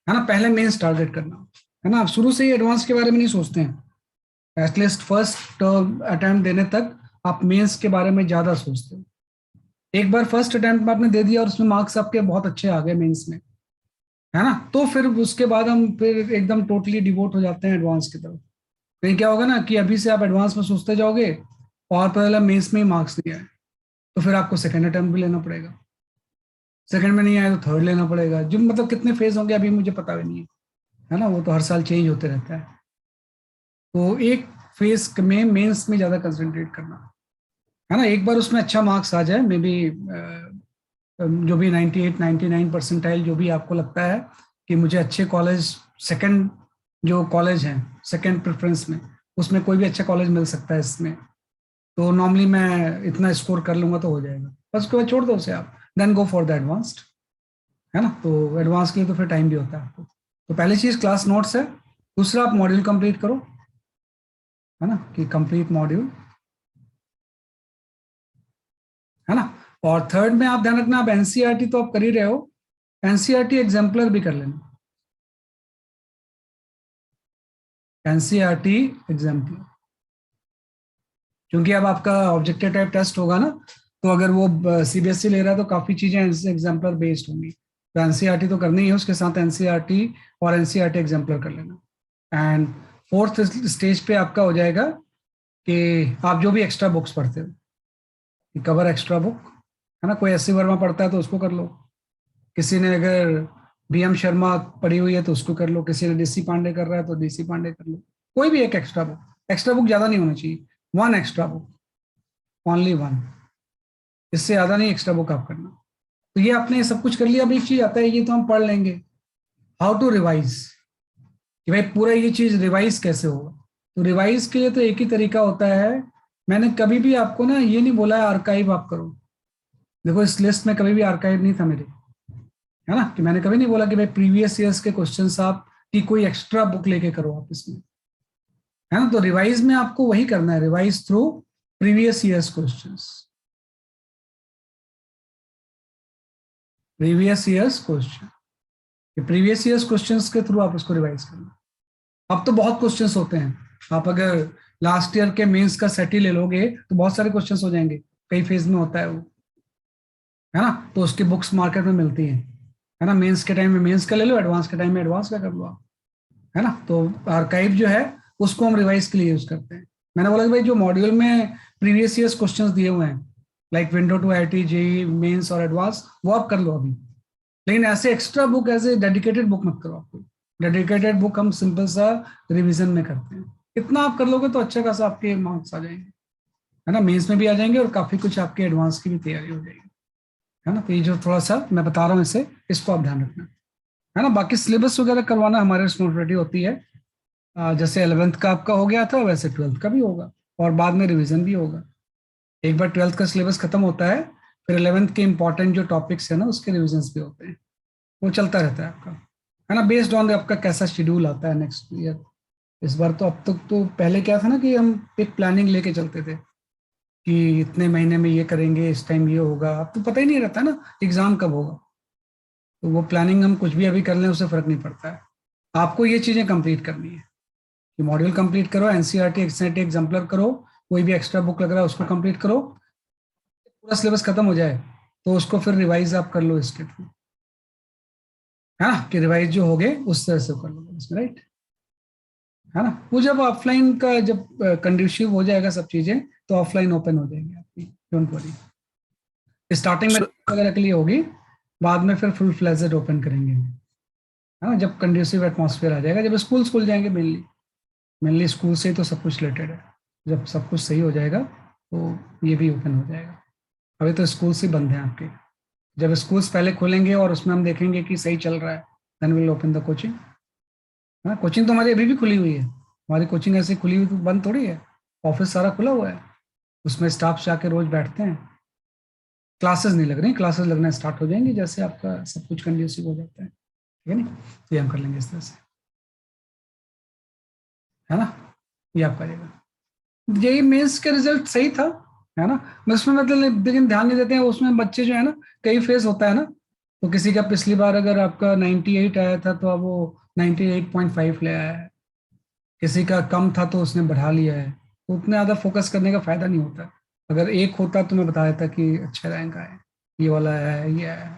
है ना, पहले मेंस टारगेट करना, है ना, आप शुरू से ही एडवांस के बारे में नहीं सोचते हैं, एटलीस्ट फर्स्ट अटेम्प्ट देने तक आप मेंस के बारे में ज्यादा सोचते हो। एक बार फर्स्ट अटेम्प्ट में आपने दे दिया और उसमें मार्क्स आपके बहुत अच्छे आ गए मेंस में, है ना, तो फिर उसके बाद हम फिर एकदम टोटली डिवोट हो जाते हैं एडवांस की तरफ। कहीं क्या होगा ना कि अभी से आप एडवांस में सोचते जाओगे और पहले मेंस में ही मार्क्स नहीं आए, तो फिर आपको सेकेंड अटेम्प्ट भी लेना पड़ेगा, सेकंड में नहीं आया तो थर्ड लेना पड़ेगा, जो मतलब कितने फेज होंगे अभी मुझे पता भी नहीं है ना, वो तो हर साल चेंज होते रहता है। तो एक फेज में मेंस में ज्यादा कंसंट्रेट करना, है ना, एक बार उसमें अच्छा मार्क्स आ जाए, मे बी जो भी 98 99 परसेंटाइल जो भी आपको लगता है कि मुझे अच्छे कॉलेज, सेकंड जो कॉलेज है सेकंड प्रेफरेंस में, उसमें कोई भी अच्छा कॉलेज मिल सकता है इसमें, तो नॉर्मली मैं इतना स्कोर कर लूंगा तो हो जाएगा, बस उसके बाद छोड़ दो उसे आप, then go for the advanced, है ना। तो एडवांस के लिए तो फिर टाइम भी होता है आपको। तो पहली चीज क्लास नोट्स है, दूसरा आप मॉड्यूल कंप्लीट करो, है ना, कि कंप्लीट मॉड्यूल, है ना। और थर्ड में आप ध्यान रखना, आप एनसीईआरटी तो आप कर ही रहे हो, एनसीईआरटी एग्जाम्पलर भी कर लेना, एनसीईआरटी एग्जाम्पलर, क्योंकि अब आपका ऑब्जेक्टिव टाइप टेस्ट होगा ना, तो अगर वो सीबीएसई ले रहा है तो काफी चीजें एग्जाम्पलर बेस्ड होंगी, तो एनसीईआरटी तो करनी है, उसके साथ एनसीईआरटी और एनसीईआरटी एग्जाम्पलर कर लेना। एंड फोर्थ स्टेज पे आपका हो जाएगा कि आप जो भी एक्स्ट्रा बुक्स पढ़ते हो, कवर एक्स्ट्रा बुक, है ना, कोई एस सी वर्मा पढ़ता है तो उसको कर लो, किसी ने अगर बीएम शर्मा पढ़ी हुई है तो उसको कर लो, किसी ने डीसी पांडे कर रहा है तो डीसी पांडे कर लो, कोई भी एक एक्स्ट्रा बुक ज्यादा नहीं होना चाहिए, one extra book, only one, इससे ज्यादा नहीं एक्स्ट्रा बुक आप करना। तो ये आपने सब कुछ कर लिया, अब एक चीज आता है, ये तो हम पढ़ लेंगे, हाउ टू रिवाइज, कि भाई पूरा ये चीज रिवाइज कैसे होगा। तो रिवाइज के लिए तो एक ही तरीका होता है, मैंने कभी भी आपको ना ये नहीं बोला है आर्काइव आप करो, देखो इस लिस्ट में कभी भी आर्काइव नहीं था मेरे, है ना, कि मैंने कभी नहीं बोला कि भाई प्रीवियस ईयर्स के क्वेश्चंस आप की कोई एक्स्ट्रा बुक लेके करो आप इसमें, है ना। तो रिवाइज में आपको वही करना है, revise through previous years questions, previous years question, previous years questions के थ्रू आप उसको रिवाइज करना। अब तो बहुत क्वेश्चंस होते हैं, आप अगर लास्ट ईयर के मेंस का सेट ही ले लोगे तो बहुत सारे क्वेश्चंस हो जाएंगे, कई फेज में होता है वो, है ना, तो उसकी बुक्स मार्केट में मिलती हैं, है ना, मेंस के टाइम में मेंस का ले लो, एडवांस के टाइम में एडवांस का कर लो आप, है ना। तो आर्काइव जो है उसको हम रिवाइज के लिए यूज करते हैं। मैंने बोला कि भाई जो मॉड्यूल में प्रीवियस ईयर्स क्वेश्चंस दिए हुए हैं, like window to IIT JEE mains और एडवांस, वो आप कर लो अभी, लेकिन ऐसे एक्स्ट्रा बुक ऐसे डेडिकेटेड बुक मत करो आपको, डेडिकेटेड बुक हम सिंपल सा रिवीजन में करते हैं, इतना आप कर लोगे तो अच्छा खासा आपके मार्क्स आ जाएंगे, है ना, मेंस में भी आ जाएंगे और काफी कुछ आपके एडवांस की भी तैयारी हो जाएगी, है ना। तो ये जो थोड़ा सा मैं बता रहा हूँ इसे, इसको आप ध्यान रखना, है ना। बाकी सिलेबस वगैरह करवाना हमारे रिस्पॉन्सिबिलिटी होती है, जैसे 11th का आपका हो गया था वैसे 12th का भी होगा, और बाद में रिवीजन भी होगा। एक बार 12th का सिलेबस खत्म होता है, फिर 11th के इंपॉर्टेंट जो टॉपिक्स है ना उसके रिविजन्स भी होते हैं, वो चलता रहता है आपका, है ना, बेस्ड ऑन आपका कैसा शेड्यूल आता है नेक्स्ट ईयर। इस बार तो अब तक तो पहले क्या था ना कि हम एक प्लानिंग लेके चलते थे कि इतने महीने में ये करेंगे, इस टाइम ये होगा, अब तो पता ही नहीं रहता ना एग्जाम कब होगा, तो वो प्लानिंग हम कुछ भी अभी कर लें उससे फर्क नहीं पड़ता है। आपको ये चीजें कंप्लीट करनी है, कि मॉड्यूल कंप्लीट करो, एनसीईआरटी एक्सएनटी एग्जाम्पलर करो, कोई भी एक्स्ट्रा बुक लग रहा है उसको कंप्लीट करो, पूरा सिलेबस खत्म हो जाए तो उसको फिर रिवाइज आप कर लो इसके थ्रू, है ना, कि रिवाइज जो हो गए उस तरह से कर लो इसमें, राइट, है ना। वो जब ऑफलाइन का जब कंड्यूसिव हो जाएगा सब चीजें, तो ऑफलाइन ओपन हो जाएगी आपकी, डोंट वरी, स्टार्टिंग में सो वगैरह के लिए होगी, बाद में फिर फुल फ्लेजेड ओपन करेंगे, है ना, जब कंड्यूसिव एटमॉस्फेयर आ जाएगा, जब स्कूल खुल जाएंगे, मेनली मेनली स्कूल से ही तो सब कुछ रिलेटेड है, जब सब कुछ सही हो जाएगा तो ये भी ओपन हो जाएगा। अभी तो स्कूल से बंद हैं आपके, जब स्कूल्स पहले खुलेंगे और उसमें हम देखेंगे कि सही चल रहा है, then will open the coaching, है ना। कोचिंग तो हमारी अभी भी खुली हुई है, हमारी कोचिंग ऐसे खुली हुई तो बंद थोड़ी है, ऑफिस सारा खुला हुआ है, उसमें स्टाफ जाके रोज बैठते हैं, क्लासेस नहीं लग रही, क्लासेस लगना स्टार्ट हो जाएंगी जैसे आपका सब कुछ कंड्यूसिव हो जाता है, ठीक है ना, ये हम कर लेंगे इस तरह से, है ना, ये आप करिएगा। जेई मेंस का रिजल्ट सही था, है ना, मैं उसमें मतलब लेकिन ध्यान नहीं देते हैं, उसमें बच्चे जो है ना, कई फेज होता है ना, तो किसी का पिछली बार अगर आपका 98 आया था तो अब वो 98.5 ले आया है, किसी का कम था तो उसने बढ़ा लिया है। तो उतना ज़्यादा फोकस करने का फायदा नहीं होता। अगर एक होता तो मैं बताया था कि अच्छा रैंक आए, ये वाला है, ये है,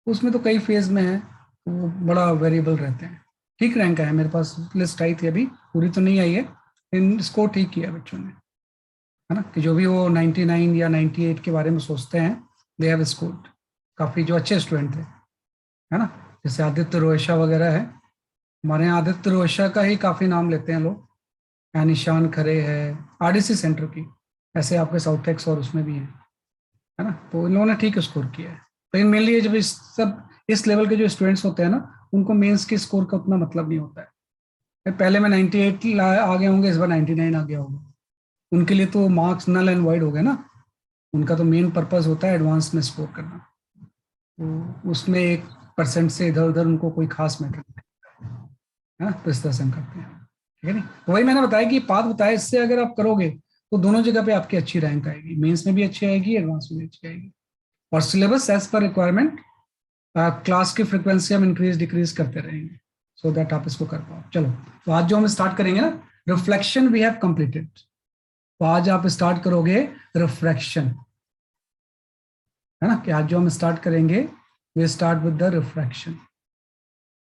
उसमें तो कई फेज में है, तो वो बड़ा वेरिएबल रहते हैं। ठीक रैंक आया, मेरे पास लिस्ट आई थी अभी, पूरी तो नहीं आई है, लेकिन स्कोर ठीक किया बच्चों ने, है ना, कि जो भी वो 99 या 98 के बारे में सोचते हैं, दे हैव स्कोर्ड। काफ़ी जो अच्छे स्टूडेंट थे, है ना, जैसे आदित्य रोएशा वगैरह है, हमारे यहाँ आदित्य रोएशा का ही काफ़ी नाम लेते हैं लोग, या निशान खरे है, आरडीसी सेंटर की, ऐसे आपके साउथेक्स और उसमें भी है ना, तो इन लोगों ने ठीक स्कोर किया है। लेकिन मेनली जब इस लेवल के जो स्टूडेंट्स होते हैं ना, उनको मेंस के स्कोर का उतना मतलब नहीं होता है। पहले में 98 आ गए होंगे, इस बार 99 आ गया होगा, उनके लिए तो मार्क्स नल एंड वाइड हो गए ना। उनका तो मेन पर्पस होता है एडवांस में स्कोर करना, तो उसमें 1% से इधर उधर उनको कोई खास मैटर नहीं है ना, तो इस तरह से हम करते हैं, ठीक है नहीं। तो वही मैंने बताया कि पाथ बताया, इससे अगर आप करोगे तो दोनों जगह पे आपकी अच्छी रैंक आएगी, मेंस में भी अच्छी आएगी, एडवांस में भी अच्छी आएगी। और syllabus as per requirement, class की फ्रिक्वेंसी हम इंक्रीज डिक्रीज करते रहेंगे, सो दैट आप इसको कर पाओ। चलो, तो आज जो हम स्टार्ट करेंगे ना, रिफ्लेक्शन वी हैव कंप्लीटेड। तो आज आप स्टार्ट करोगे रिफ्रैक्शन, है ना, कि आज जो हम स्टार्ट करेंगे we start with the refraction,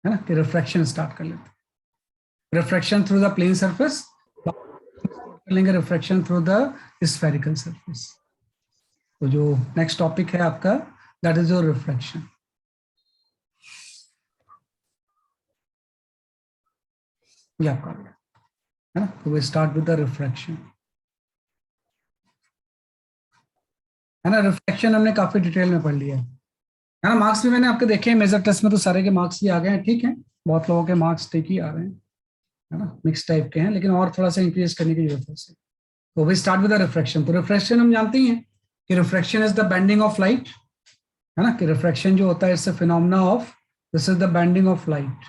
है ना, कि रिफ्रैक्शन स्टार्ट कर लेते हैं। Refraction through the plane surface, कर लेंगे refraction through the spherical surface. तो जो नेक्स्ट टॉपिक है आपका, दैट इज योर रिफ्रैक्शन, ये आपका हो गया, है ना। तो we start with the refraction, है ना। रिफ्रैक्शन हमने काफी डिटेल में पढ़ लिया है ना। मार्क्स भी मैंने आपके देखे हैं, मेजर टेस्ट में तो सारे के मार्क्स भी आ गए हैं, ठीक है, बहुत लोगों के मार्क्स ठीक ही आ रहे हैं, है ना, मिक्स टाइप के हैं, लेकिन और थोड़ा सा इंक्रीज करने की जरूरत है उसे। तो we start with the refraction. तो रिफ्रैक्शन हम जानते ही हैं कि refraction is the bending of light, है ना, कि रिफ्रैक्शन जो होता है इससे phenomena of, this is the bending of light.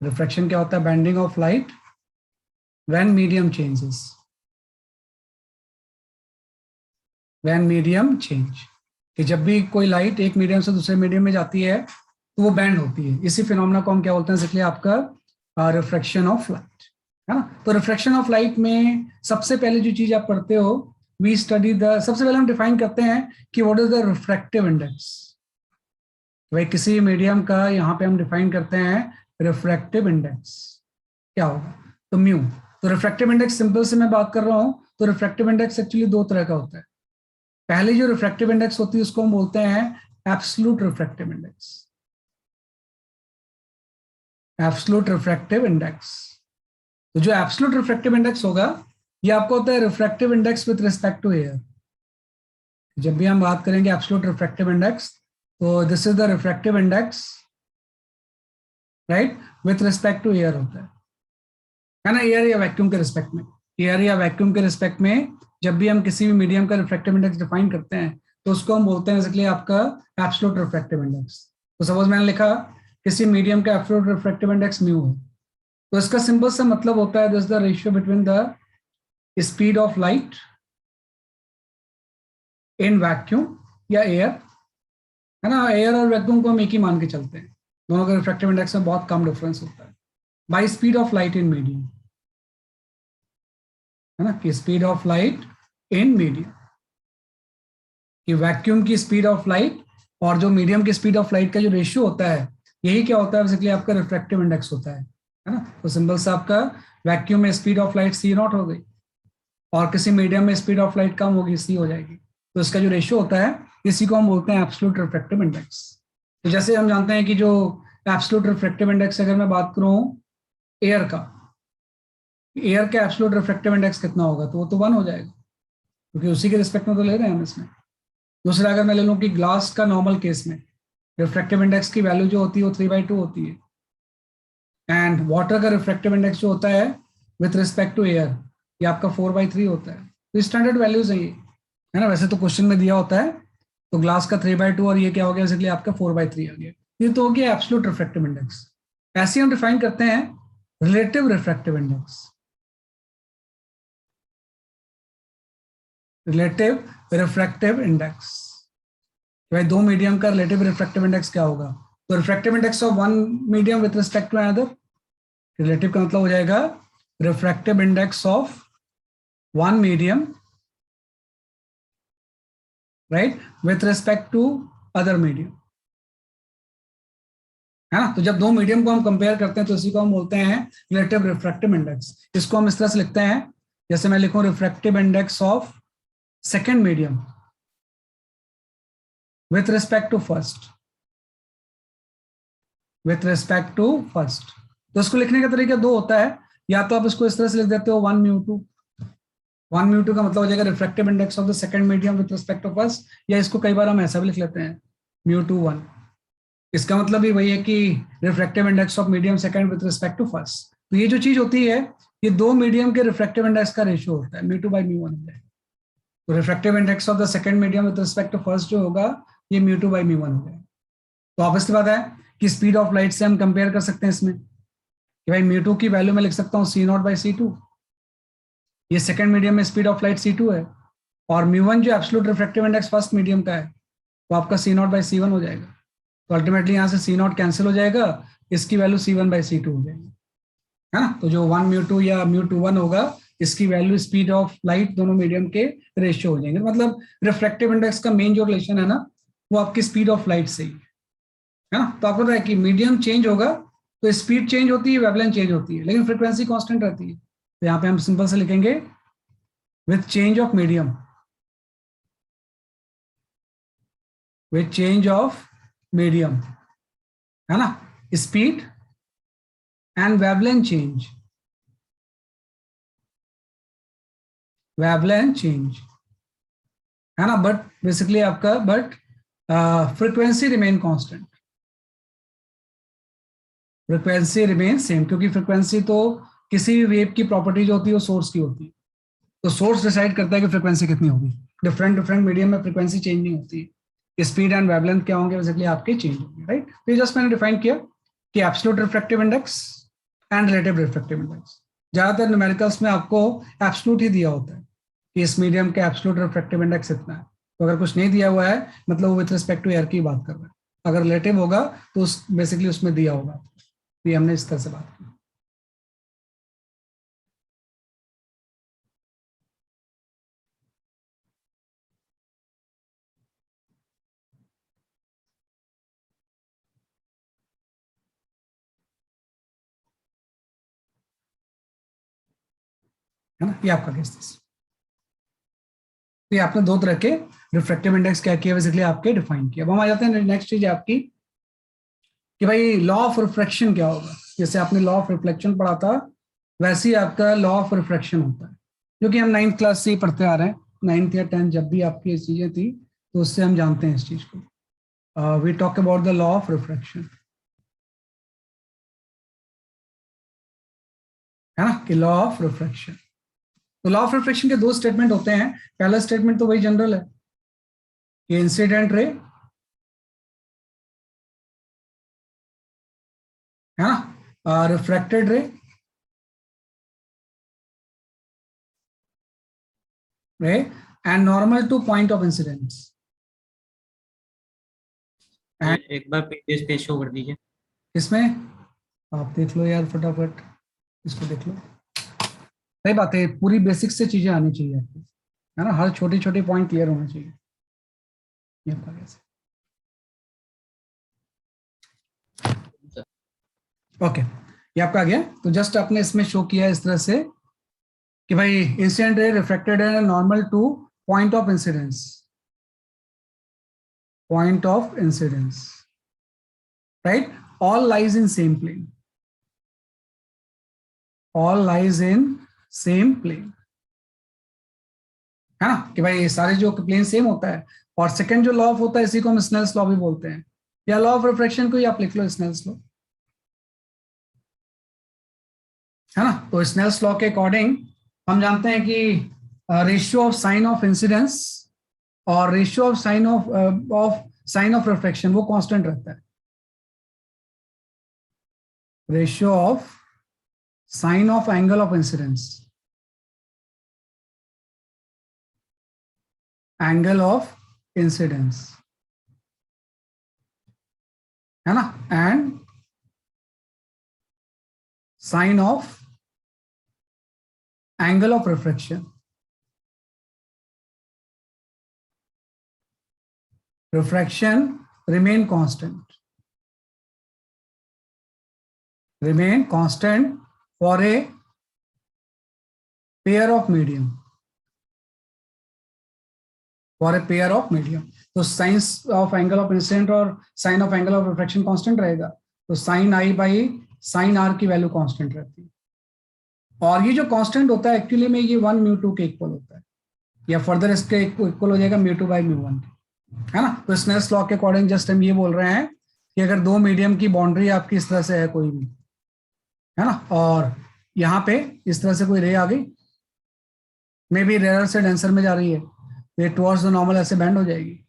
Refraction क्या होता है? Bending of light when medium changes, when medium change, कि जब भी कोई लाइट एक मीडियम से दूसरे मीडियम में जाती है तो वो बैंड होती है। इसी फिनोमेना को हम क्या बोलते हैं? इसलिए आपका रिफ्रैक्शन ऑफ लाइट, है ना। तो रिफ्रैक्शन ऑफ लाइट में सबसे पहले जो चीज आप पढ़ते हो, वी स्टडी द, सबसे पहले हम डिफाइन करते हैं कि what is the refractive index. भाई किसी मीडियम का यहाँ पे हम डिफाइन करते हैं रिफ्रैक्टिव इंडेक्स, क्या होगा? तो म्यू। तो रिफ्रैक्टिव इंडेक्स सिंपल से मैं बात कर रहा हूँ, तो रिफ्रैक्टिव इंडेक्स एक्चुअली दो तरह का होता है। पहली जो रिफ्रैक्टिव इंडेक्स होती है उसको हम बोलते हैं absolute refractive index, absolute refractive index. तो जो एब्सोल्यूट रिफ्रैक्टिव इंडेक्स होगा, ये आपको होता है refractive index with respect to air. जब भी हम बात करेंगे एब्सोल्यूट रिफ्रैक्टिव इंडेक्स, तो this is the refractive index, right, with respect to air होता है ना, एयर या वैक्यूम के रिस्पेक्ट में। एयर या वैक्यूम के रिस्पेक्ट में जब भी हम किसी भी मीडियम का रिफ्रैक्टिव इंडेक्स डिफाइन करते हैं, तो उसको हम बोलते हैं बेसिकली आपका एब्सोल्यूट रिफ्रैक्टिव इंडेक्स। तो सपोज मैंने लिखा किसी मीडियम का एब्सोल्यूट रिफ्रैक्टिव इंडेक्स म्यू है, तो इसका सिंपल सा मतलब होता है this the ratio between the speed of light in vacuum या एयर, है ना। एयर और वैक्यूम को हम एक ही मान के चलते हैं, दोनों का रिफ्रैक्टिव इंडेक्स में बहुत कम डिफरेंस होता है, by speed of light in medium, है ना, कि speed of light in medium, कि वैक्यूम की स्पीड ऑफ लाइट और जो मीडियम की स्पीड ऑफ लाइट का जो रेशियो होता है, यही क्या होता है बेसिकली आपका रिफ्रैक्टिव इंडेक्स होता है ना। तो सिंपल सा आपका वैक्यूम में speed of light c naught हो गई, और किसी मीडियम में स्पीड ऑफ लाइट कम होगी, सी हो जाएगी। तो इसका जो रेशियो होता है, इसी को हम बोलते हैं एब्सोल्यूट रिफ्रैक्टिव इंडेक्स। तो जैसे हम जानते हैं कि जो एब्सोल्यूट रिफ्रैक्टिव इंडेक्स, अगर मैं बात करूं एयर का, एयर का एब्सोल्यूट रिफ्रैक्टिव इंडेक्स कितना होगा, तो वो तो 1 हो जाएगा, क्योंकि उसी के रिस्पेक्ट में तो ले रहे हैं हम इसमें। दूसरा अगर मैं ले लूँ कि ग्लास का नॉर्मल केस में रिफ्रैक्टिव इंडेक्स की वैल्यू जो होती है वो 3/2 होती है, एंड वाटर का रिफ्रैक्टिव इंडेक्स जो होता है विथ रिस्पेक्ट टू एयर, ये आपका 4/3 होता है। तो स्टैंडर्ड वैल्यूज है ये, है ना। वैसे तो क्वेश्चन में दिया होता है, तो ग्लास का 3/2 और ये क्या हो गया, बेसिकली आपका 4/3 आ गया। ये तो हो गया एब्सोल्यूट रिफ्रैक्टिव इंडेक्स। ऐसे हम डिफाइन करते हैं relative refractive index, relative refractive index, भाई दो मीडियम का रिलेटिव रिफ्रैक्टिव इंडेक्स क्या होगा? तो refractive index of one medium with respect to another, relative का मतलब हो जाएगा refractive index of one medium, right, with respect to other medium, है ना। तो जब दो मीडियम को हम कंपेयर करते हैं तो इसी को हम बोलते हैं रिलेटिव रिफ्रैक्टिव इंडेक्स। इसको हम इस तरह से लिखते हैं, जैसे मैं लिखूं refractive index of second medium with respect to first, with respect to first. तो इसको लिखने का तरीका दो होता है, या तो आप इसको इस तरह से लिख देते हो one mu two, one mu two का मतलब हो जाएगा refractive index of the second medium with respect to first, या इसको कई बार हम ऐसा भी लिख लेते हैं म्यू टू वन। इसका मतलब भी वही है कि refractive index of medium second with respect to first. तो ये जो चीज होती है, ये दो मीडियम के रिफ्रैक्टिव इंडेक्स का रेशियो होता है, mu two by mu one हो जाएगा। तो refractive index of the second medium with respect to first जो होगा, ये mu two by mu one हो जाएगा। तो ऑब्वियसली बात है कि स्पीड ऑफ लाइट से हम कंपेयर कर सकते हैं इसमें कि भाई म्यू टू की वैल्यू में लिख सकता हूँ c naught by C two, ये सेकंड मीडियम में speed of light c two है, और म्यू वन जो absolute refractive index first medium का है, तो आपका c naught by c one हो जाएगा। तो अल्टीमेटली यहाँ से सी नॉट कैंसिल हो जाएगा, इसकी value C one by C two हो जाएगी, है ना। तो जो वन म्यू टू या म्यू टू वन होगा, इसकी वैल्यू स्पीड ऑफ लाइट दोनों मीडियम के रेशियो हो जाएंगे। मतलब रिफ्रैक्टिव इंडेक्स का मेन जो रिलेशन है ना, वो आपकी स्पीड ऑफ लाइट से ही है ना। तो आपको पता है कि मीडियम चेंज होगा तो स्पीड चेंज होती है, वेवलेंथ चेंज होती है, लेकिन फ्रीक्वेंसी कांस्टेंट रहती है। तो यहाँ पे हम सिंपल से लिखेंगे with change of medium, with change of medium, है ना, speed and wavelength change, wavelength change, है ना। बट बेसिकली आपका but frequency remain constant, frequency remain same, क्योंकि फ्रीक्वेंसी तो किसी भी वेव की प्रॉपर्टी जो होती है वो सोर्स की होती है। तो सोर्स डिसाइड करता है कि फ्रीक्वेंसी कितनी होगी। डिफरेंट डिफरेंट मीडियम में फ्रीक्वेंसी चेंज नहीं होती है, स्पीड एंड वेवलेंथ क्या होंगे बेसिकली आपके चेंज होंगे, राइट। तो जस्ट मैंने डिफाइन किया कि absolute refractive index and relative refractive index. ज्यादातर न्यूमेरिकल्स में आपको एब्सोल्यूट ही दिया होता है कि इस मीडियम का एब्सोल्यूट रिफ्रैक्टिव इंडेक्स इतना है। तो अगर कुछ नहीं दिया हुआ है मतलब वो विथ रिस्पेक्ट टू एयर की बात कर रहा है, अगर रिलेटिव होगा तो उस बेसिकली उसमें दिया होगा। ये हमने इस तरह से बात की, है ना। ये आपका केस था। तो ये आपने दो तरह के रिफ्रैक्टिव इंडेक्स क्या किया बेसिकली आपके डिफाइन किया। अब हम आ जाते हैं नेक्स्ट चीज आपकी कि भाई लॉ ऑफ रिफ्रैक्शन क्या होगा। जैसे आपने लॉ ऑफ रिफ्लेक्शन पढ़ा था, वैसे ही आपका लॉ ऑफ रिफ्रैक्शन होता है, जो कि हम 9th क्लास से ही पढ़ते आ रहे हैं। 9th या 10th जब भी आपकी ये चीजें थी तो उससे हम जानते हैं इस चीज को। We talk about the law of refraction, है ना, कि लॉ ऑफ रिफ्रैक्शन। तो लॉ ऑफ रिफ्लेक्शन के दो स्टेटमेंट होते हैं। पहला स्टेटमेंट तो वही जनरल है कि इंसिडेंट रे, है ना, रिफ्रैक्टेड रे, रे and normal to point of incidence. And एक बार पेज पे शो कर दीजिए। इसमें आप देख लो यार फटाफट, इसको देख लो। सही बात है, पूरी बेसिक से चीजें आनी चाहिए आपको, है ना, हर छोटी छोटी पॉइंट क्लियर होना चाहिए। ये आपका कैसे, ओके, ये आपका आ गया। तो जस्ट आपने इसमें शो किया इस तरह से कि भाई इंसिडेंट रे रिफ्रैक्टेड है normal to point of incidence, point of incidence, right, all lies in same plane, all lies in same plane, है ना, कि भाई ये सारे जो प्लेन सेम होता है। और सेकंड जो लॉ ऑफ होता है इसी को हम स्नेल्स लॉ भी बोलते हैं, या लॉ ऑफ रिफ्रैक्शन को ही आप लिख लो स्नेल्स लॉ, है ना। तो स्नेल्स लॉ के अकॉर्डिंग हम जानते हैं कि ratio of sine of incidence और ratio of sine of refraction वो कांस्टेंट रहता है। Ratio of sine of angle of incidence, angle of incidence, है ना, and sine of angle of refraction. Refraction remain constant for a pair of medium. तो sines of angle of incident और sine of angle of refraction constant रहेगा, तो sine I by sine r की value constant रहती है. और ये जो कांस्टेंट होता है एक्चुअली में ये 1 μ2 के इक्वल होता है, या फर्दर इसके इक्वल हो जाएगा μ2 बाई μ1, है ना. तो स्नेल्स लॉ के अकॉर्डिंग जस्ट हम ये बोल रहे हैं कि अगर दो मीडियम की बाउंड्री आपकी इस तरह से है कोई भी, है ना, और यहाँ पे इस तरह से कोई रे आ गई, मे बी रेयर से डेंसर में जा रही है, तो ये टुवर्ड्स द नॉर्मल ऐसे बैंड हो जाएगी,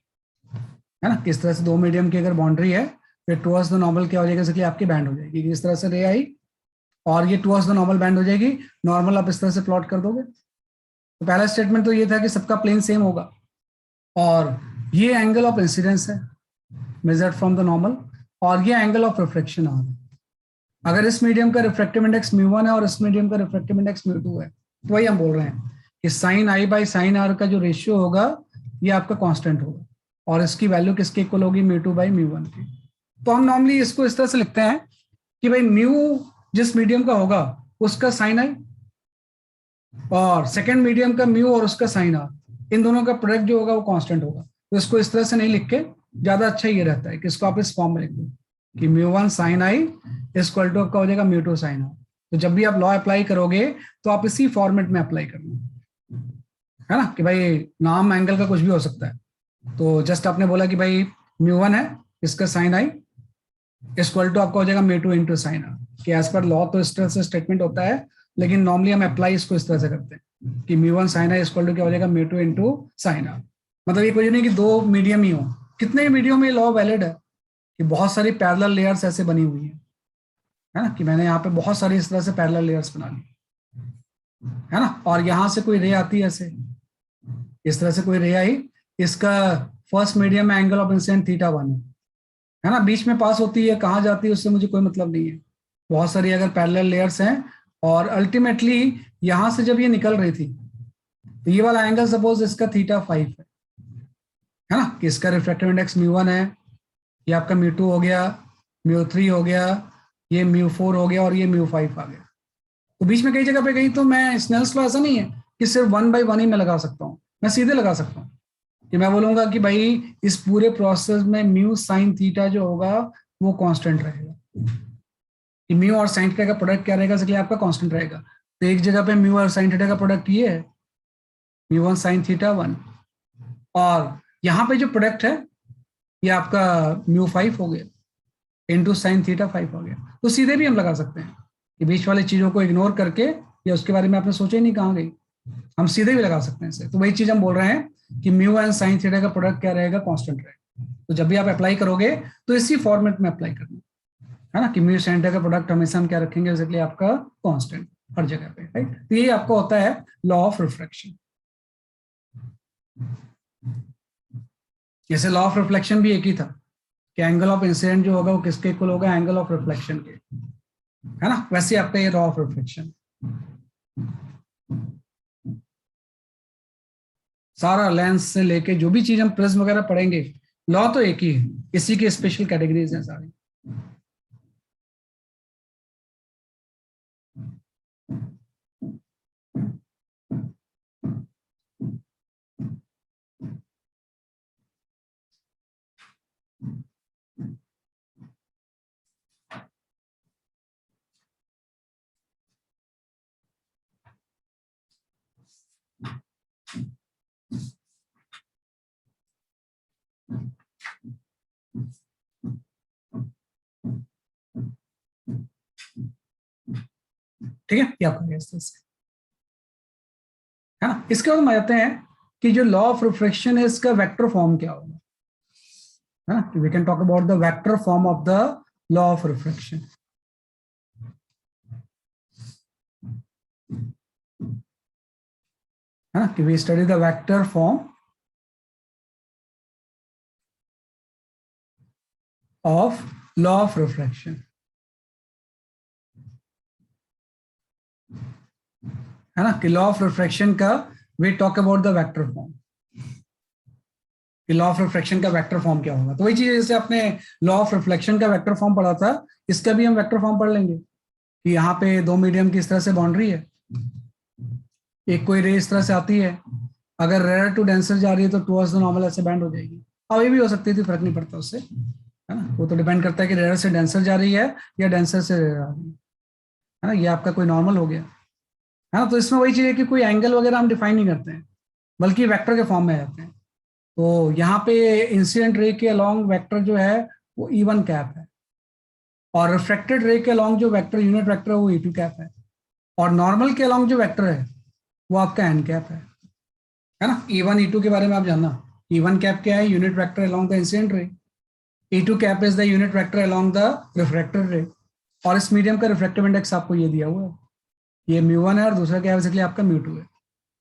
है ना. इस तरह से दो मीडियम की अगर बाउंड्री है फिर टुवर्ड्स द नॉर्मल क्या हो जाएगा, इसलिए आपकी बैंड हो जाएगी. इस तरह से रे आई और ये टुवर्ड्स द नॉर्मल बैंड हो जाएगी. नॉर्मल आप इस तरह से प्लॉट कर दोगे. तो पहला स्टेटमेंट तो ये था कि सबका प्लेन सेम होगा, और ये एंगल ऑफ इंसिडेंस है मेजर्ड फ्रॉम द नॉर्मल, और ये एंगल ऑफ रिफ्रैक्शन आर है. अगर इस मीडियम का रिफ्रैक्टिव इंडेक्स μ1 है और इस मीडियम का रिफ्रैक्टिव इंडेक्स μ2 है, तो वही हम बोल रहे हैं कि sine I by sine R का जो रेशियो होगा ये आपका कांस्टेंट होगा, और इसकी वैल्यू किसके इक्वल होगी, μ2 बाई μ1 की. तो हम नॉर्मली इसको इस तरह से लिखते हैं कि भाई म्यू जिस मीडियम का होगा उसका साइन आई, और सेकेंड मीडियम का म्यू और उसका साइन आर, इन दोनों का प्रोडक्ट जो होगा वो कांस्टेंट होगा. तो इसको इस तरह से नहीं लिख के ज्यादा अच्छा ये रहता है कि इसको आप इस फॉर्म में लिख दो कि μ1 साइन आई इक्वल टू आपका हो जाएगा μ2 साइन आर. तो जब भी आप लॉ अप्लाई करोगे तो आप इसी फॉर्मेट में अप्लाई करना, है ना, कि भाई नाम एंगल का कुछ भी हो सकता है. तो जस्ट आपने बोला कि भाई μ1 है, इसका साइन आई इक्वल टू आपका हो जाएगा μ2 इंटू साइन आर, कि एज पर लॉ तो इस तरह से स्टेटमेंट होता है, लेकिन नॉर्मली हम अप्लाई इसको इस तरह से करते हैं कि μ1 साइन आई इक्वल टू क्या हो जाएगा μ2 इंटू साइन आर. मतलब ये कोई नहीं कि दो मीडियम ही हो, कितने मीडियम में लॉ वैलिड है कि बहुत सारी पैरेलल लेयर्स ऐसे बनी हुई है ना, कि मैंने यहाँ पे बहुत सारी इस तरह से पैरेलल लेयर्स बना ली, है ना, और यहाँ से कोई रे आती है ऐसे, इस तरह से कोई रे आई, इसका फर्स्ट मीडियम में एंगल ऑफ इंसिडेंट θ1 है ना, बीच में पास होती है, कहाँ जाती है उससे मुझे कोई मतलब नहीं है. बहुत सारी अगर पैरेलल लेयर्स हैं और अल्टीमेटली यहाँ से जब ये निकल रही थी तो ये वाला एंगल सपोज इसका θ5 है ना, कि इसका रिफ्रैक्टिव इंडेक्स μ1 है, ये आपका μ2 हो गया, μ3 हो गया, ये μ4 हो गया और ये μ5 आ गया. तो बीच में कई जगह पे गई तो मैं स्नेल्स लॉ ऐसा नहीं है कि सिर्फ 1 बाई 1 ही मैं लगा सकता हूँ, मैं सीधे लगा सकता हूँ कि मैं बोलूंगा कि भाई इस पूरे प्रोसेस में म्यू साइन थीटा जो होगा वो कांस्टेंट रहेगा, कि म्यू और साइन थीटा का प्रोडक्ट क्या रहेगा, इसलिए आपका कांस्टेंट रहेगा. तो एक जगह पे म्यू और साइन थीटा का प्रोडक्ट ये है μ1 साइन θ1, और यहाँ पे जो प्रोडक्ट है ये आपका μ5 हो गया इंटू साइन θ5 हो गया. तो सीधे भी हम लगा सकते हैं कि बीच वाली चीजों को इग्नोर करके, या उसके बारे में आपने सोचा ही नहीं कहाँ गई, हम सीधे भी लगा सकते हैं इसे. तो वही चीज हम बोल रहे हैं कि म्यू एंड साइन थीटा का प्रोडक्ट क्या रहेगा, कांस्टेंट रहेगा. तो जब भी आप अप्लाई करोगे तो इसी फॉर्मेट में अप्लाई करना, है ना, कि म्यू साइन थीटा का प्रोडक्ट हमेशा हम क्या रखेंगे, इसलिए आपका कांस्टेंट हर जगह पे, राइट. तो ये आपका होता है लॉ ऑफ रिफ्रैक्शन. जैसे लॉ ऑफ रिफ्लेक्शन भी एक ही था कि एंगल ऑफ इंसिडेंट जो होगा वो किसके इक्वल होगा, एंगल ऑफ रिफ्लेक्शन के, है ना. वैसे आपका ये लॉ ऑफ रिफ्लेक्शन, सारा लेंस से लेके जो भी चीज हम प्रिज्म वगैरह पढ़ेंगे, लॉ तो एक ही है, इसी की स्पेशल कैटेगरीज हैं सारी. ठीक है, क्या करेंगे इस तरह से, है ना. इसके बाद हम आते हैं कि जो लॉ ऑफ रिफ्रैक्शन है इसका वेक्टर फॉर्म क्या होगा, है ना. We can talk about the vector form of the law of refraction. है ना, कि we study the vector form of law of refraction, है ना, कि लॉ ऑफ रिफ्रैक्शन का we talk about the vector form, कि लॉ ऑफ रिफ्रैक्शन का vector form क्या होगा। तो वही चीज जैसे आपने लॉ ऑफ रिफ्लेक्शन का वेक्टर फॉर्म पढ़ा था, इसका भी हम वेक्टर फॉर्म पढ़ लेंगे कि यहाँ पे दो मीडियम की इस तरह से बाउंड्री है, एक कोई रे इस तरह से आती है, अगर रेयर टू डेंसर जा रही है तो टुवर्ड्स द नॉर्मल ऐसे बैंड हो जाएगी। अब ये भी हो सकती थी, फर्क नहीं पड़ता उससे, है ना, वो तो डिपेंड करता है कि रेयर से डेंसर जा रही है या डेंसर से रेयर आ रही है ना, ये आपका कोई नॉर्मल हो गया, है ना। तो इसमें वही चीज है कि कोई एंगल वगैरह हम डिफाइन नहीं करते हैं, बल्कि वेक्टर के फॉर्म में आते हैं। तो यहाँ पे इंसिडेंट रे के अलोंग वेक्टर जो है वो E1 कैप है, और रिफ्रेक्टेड रे के अलोंग जो वेक्टर यूनिट वेक्टर है वो E2 कैप है, और नॉर्मल के अलोंग जो वेक्टर है वो आपका एन कैप है ना। E1 E2 के बारे में आप जानना, E1 कैप क्या है, unit vector along the incident ray, E2 cap is the unit vector along the refracted रे, और इस मीडियम का रिफ्रेक्टिव इंडेक्स आपको ये दिया हुआ है, ये μ1 है और दूसरा क्या है बेसिकली आपका μ2 है।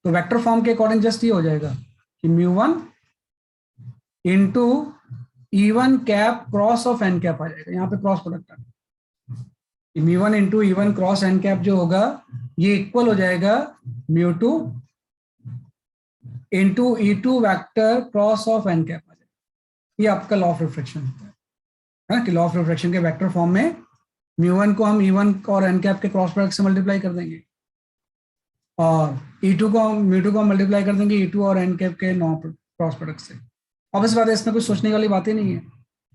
तो वेक्टर फॉर्म के अकॉर्डिंग जस्ट ये हो जाएगा कि μ1 into E1 cap cross of n cap आ जाएगा, यहाँ पे क्रॉस प्रोडक्ट आ गया, μ1 into E1 cross N cap जो होगा ये इक्वल हो जाएगा μ2 into E2 vector cross of n cap आ जाएगा। ये आपका लॉ ऑफ रिफ्लेक्शन होता है ना, कि लॉ ऑफ रिफ्लेक्शन के वेक्टर फॉर्म में μ1 को हम E1 और एन कैप के क्रॉस प्रोडक्ट से मल्टीप्लाई कर देंगे, और E2 को μ2 को मल्टीप्लाई कर देंगे E2 और एन कैप के नॉन क्रॉस प्रोडक्ट से। ऑब्वियस बात है, इसमें कुछ सोचने वाली बात ही नहीं है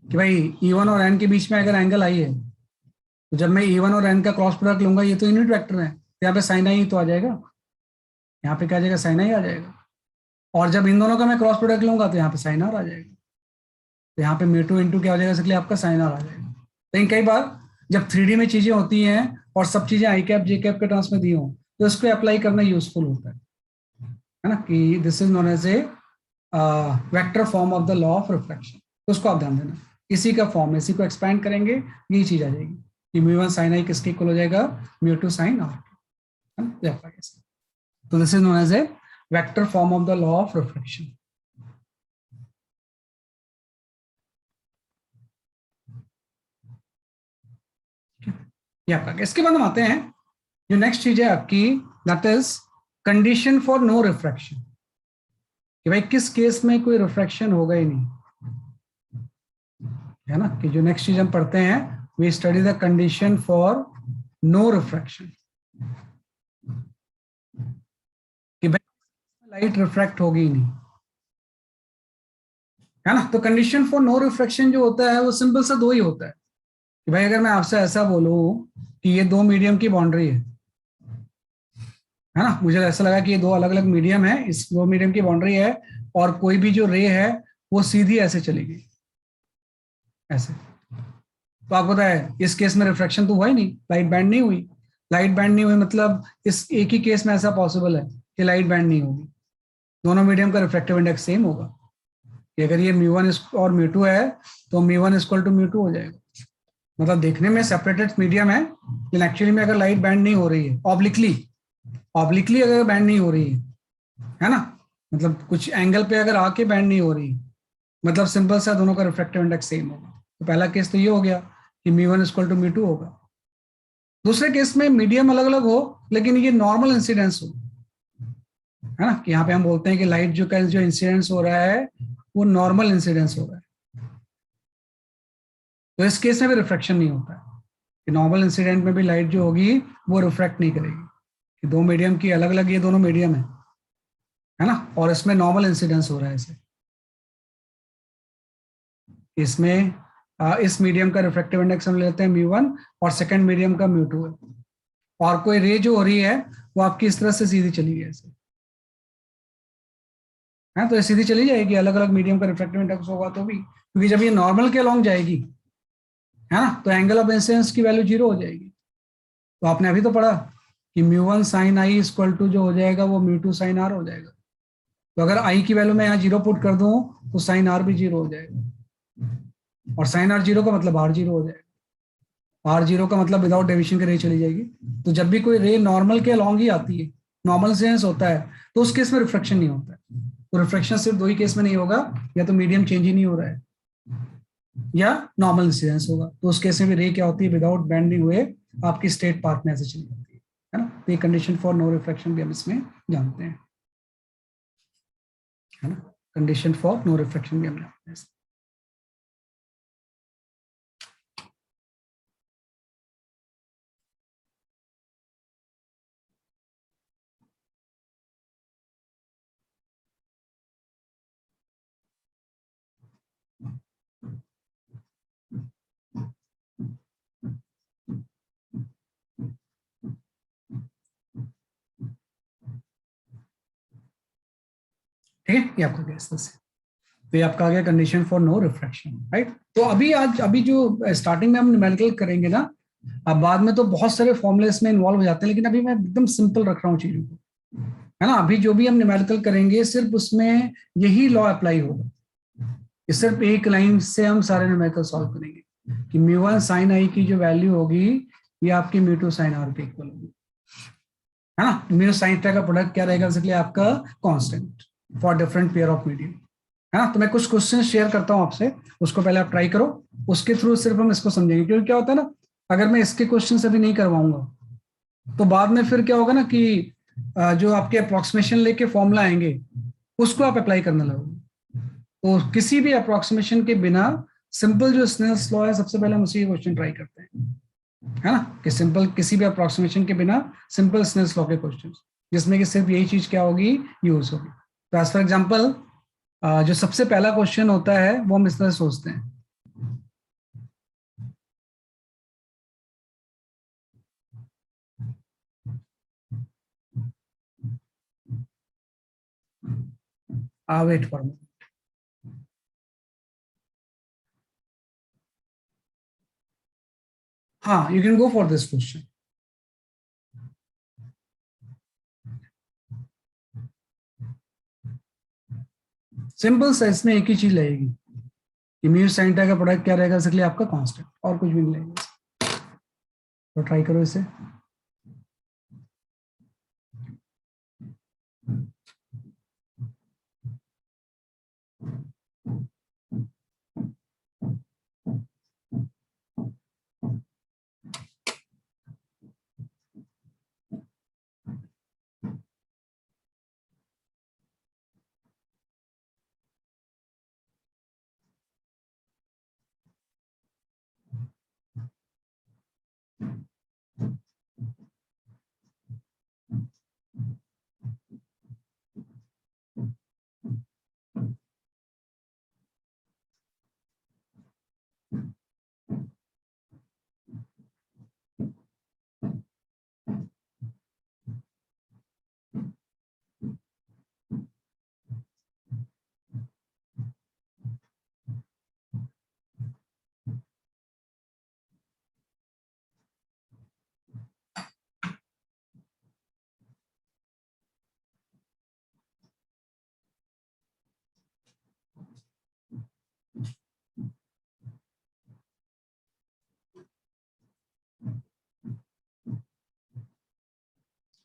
कि भाई E1 और एन के बीच में अगर एंगल आई है तो जब मैं E1 और एन का क्रॉस प्रोडक्ट लूंगा, ये तो यूनिट वेक्टर है, तो यहाँ पे साइन आई तो आ जाएगा, यहाँ पे क्या आ जाएगा, साइन आई आ जाएगा, और जब इन दोनों का मैं क्रॉस प्रोडक्ट लूंगा तो यहाँ पे साइन आर आ जाएगा, तो यहाँ पे μ2 इंटू क्या हो जाएगा, इसलिए आपका साइन आर आ जाएगा। लेकिन कई बार जब 3D में चीजें होती हैं और सब चीजें आई कैप जे कैप के टर्म्स में दी हो तो इसको अप्लाई करना यूजफुल होता है ना, कि this is known as a vector form of the law of reflection. तो उसको आप ध्यान देना, इसी का फॉर्म, इसी को एक्सपैंड करेंगे यही चीज आ जाएगी कि μ1 साइन आई किसके इक्वल हो जाएगा, μ2 साइन आर, है ना। तो this is known as a vector form of the law of reflection. इसके बाद हम आते हैं जो नेक्स्ट चीज है आपकी, that is condition for no refraction, कि भाई किस केस में कोई रिफ्रैक्शन होगा ही नहीं, है ना, कि जो नेक्स्ट चीज हम पढ़ते हैं, we study the condition for no refraction, कि भाई लाइट रिफ्रैक्ट होगी ही नहीं, है ना। तो कंडीशन फॉर नो रिफ्रैक्शन जो होता है वो सिंपल सा दो ही होता है, कि भाई अगर मैं आपसे ऐसा बोलूं कि ये दो मीडियम की बाउंड्री है ना, मुझे ऐसा लगा कि ये दो अलग अलग मीडियम है, इस दो मीडियम की बाउंड्री है, और कोई भी जो रे है वो सीधी ऐसे चलेगी ऐसे, तो आपको पता है इस केस में रिफ्रैक्शन तो हुआ ही नहीं, लाइट बैंड नहीं हुई। लाइट बैंड नहीं हुई मतलब इस एक ही केस में ऐसा पॉसिबल है कि लाइट बैंड नहीं होगी, दोनों मीडियम का रिफ्रैक्टिव इंडेक्स सेम होगा, कि अगर ये μ1 और μ2 है तो μ1 इक्वल टू μ2 हो जाएगा। मतलब देखने में सेपरेटेड मीडियम है, लेकिन एक्चुअली में अगर लाइट बैंड नहीं हो रही है, ऑब्लिकली अगर बैंड नहीं हो रही है ना, मतलब कुछ एंगल पे अगर आके बैंड नहीं हो रही, मतलब सिंपल सा दोनों का रिफ्रैक्टिव इंडेक्स सेम होगा। तो पहला केस तो ये हो गया कि μ1 इक्वल टू μ2 होगा। दूसरे केस में मीडियम अलग अलग हो लेकिन ये नॉर्मल इंसिडेंस हो, है ना, कि यहाँ पे हम बोलते हैं कि लाइट जो इंसिडेंस हो रहा है वो नॉर्मल इंसिडेंस हो रहा है, तो इस केस में भी रिफ्रैक्शन नहीं होता है, कि नॉर्मल इंसिडेंट में भी लाइट जो होगी वो रिफ्रैक्ट नहीं करेगी, कि दो मीडियम की अलग अलग ये दोनों मीडियम है ना, और इसमें नॉर्मल इंसिडेंस हो रहा है इसे, इसमें इस मीडियम का रिफ्रैक्टिव इंडेक्स हम लेते हैं μ1 और सेकंड मीडियम का μ2 है, और कोई रे जो हो रही है वो आपकी इस तरह से सीधी चली गई ऐसे, है तो ये सीधी चली जाएगी, अलग अलग मीडियम का रिफ्रैक्टिव इंडेक्स होगा तो भी, क्योंकि जब ये नॉर्मल के अलोंग जाएगी, है ना, तो एंगल ऑफ इंसिडेंस की वैल्यू 0 हो जाएगी। तो आपने अभी तो पढ़ा कि μ1 साइन आई इक्वल टू जो हो जाएगा वो μ2 साइन आर हो जाएगा, तो अगर आई की वैल्यू मैं यहाँ 0 पुट कर दूं तो साइन आर भी 0 हो जाएगा, और साइन आर 0 का मतलब आर 0 हो जाएगा, आर 0 का मतलब विदाउट डेविएशन की रे चली जाएगी। तो जब भी कोई रे नॉर्मल के अलोंग ही आती है, नॉर्मल इंसिडेंस होता है, तो उस केस में रिफ्रैक्शन नहीं होता है। तो रिफ्रैक्शन सिर्फ दो ही केस में नहीं होगा, या तो मीडियम चेंज ही नहीं हो रहा है, या नॉर्मल इंसिडेंस होगा। तो उस केस में भी रे क्या होती है, विदाउट बेंडिंग हुए आपकी स्ट्रेट पाथ में ऐसे चली जाती है ना। तो ये कंडीशन फॉर नो रिफ्रैक्शन भी हम इसमें जानते हैं, है ना। कंडीशन फॉर नो रिफ्रैक्शन भी हम जानते हैं। ठीक है, ये आपका गया इस तरह से। तो ये आपका आ गया condition for no refraction, right. तो अभी जो स्टार्टिंग में हम न्यूमेरिकल करेंगे ना, अब बाद में तो बहुत सारे फॉर्मूले इसमें इन्वॉल्व हो जाते हैं, लेकिन अभी मैं एकदम सिंपल रख रहा हूँ चीजों को, है ना। अभी जो भी हम न्यूमेरिकल करेंगे सिर्फ उसमें यही लॉ अप्लाई होगा, कि सिर्फ एक लाइन से हम सारे न्यूमेरिकल सॉल्व करेंगे कि म्यू वन साइन आई की जो वैल्यू होगी ये आपकी म्यू टू साइन आर के इक्वल होगी, है ना। म्यू साइन थीटा का प्रोडक्ट क्या रहेगा, बेसिकली आपका constant for different pair of medium, है ना। तो मैं कुछ क्वेश्चन शेयर करता हूं आपसे, उसको पहले आप ट्राई करो, उसके थ्रू सिर्फ हम इसको समझेंगे। क्योंकि क्या होता है ना, अगर मैं इसके क्वेश्चन अभी नहीं करवाऊंगा तो बाद में फिर क्या होगा ना कि जो आपके अप्रोक्सीमेशन लेके फॉर्मूला आएंगे उसको आप अप्लाई करने लगोगे। तो किसी भी अप्रोक्सीमेशन के बिना सिंपल जो स्नेल्स लॉ है, सबसे पहले हम उसी क्वेश्चन ट्राई करते हैं, है ना। कि सिंपल किसी भी अप्रोक्सीमेशन के बिना सिंपल स्नेल्स लॉ के क्वेश्चन, जिसमें कि सिर्फ यही चीज क्या होगी, यूज होगी। तो एज फॉर एग्जाम्पल जो सबसे पहला क्वेश्चन होता है वो हम इस तरह सोचते हैं, वेट फॉर, हाँ you can go for this question. Simple सा, इसमें एक ही चीज लगेगी कि म्यू साइन थीटा का प्रोडक्ट क्या रहेगा, इसलिए आपका कांस्टेंट, और कुछ भी नहीं लगेगा। तो ट्राई करो इसे।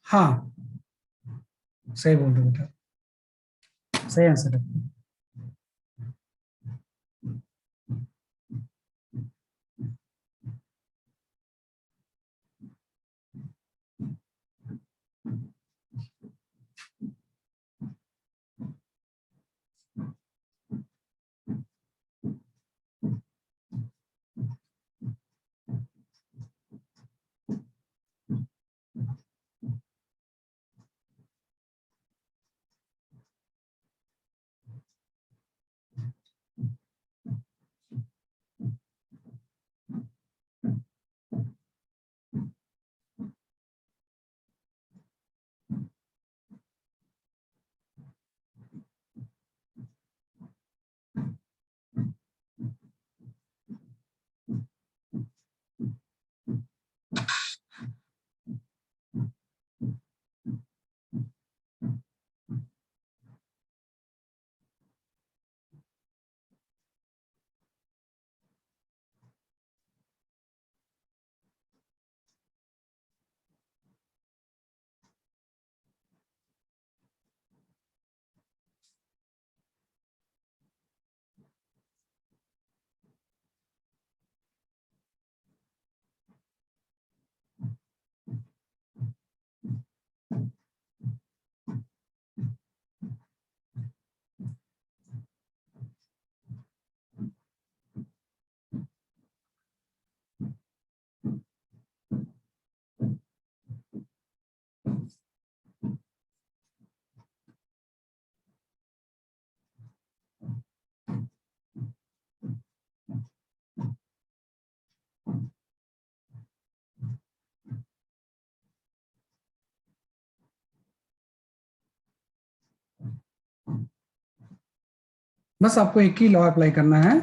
हाँ, सही बोल रहे हो बेटा, सही आंसर है। बस आपको एक ही लॉ अप्लाई करना है,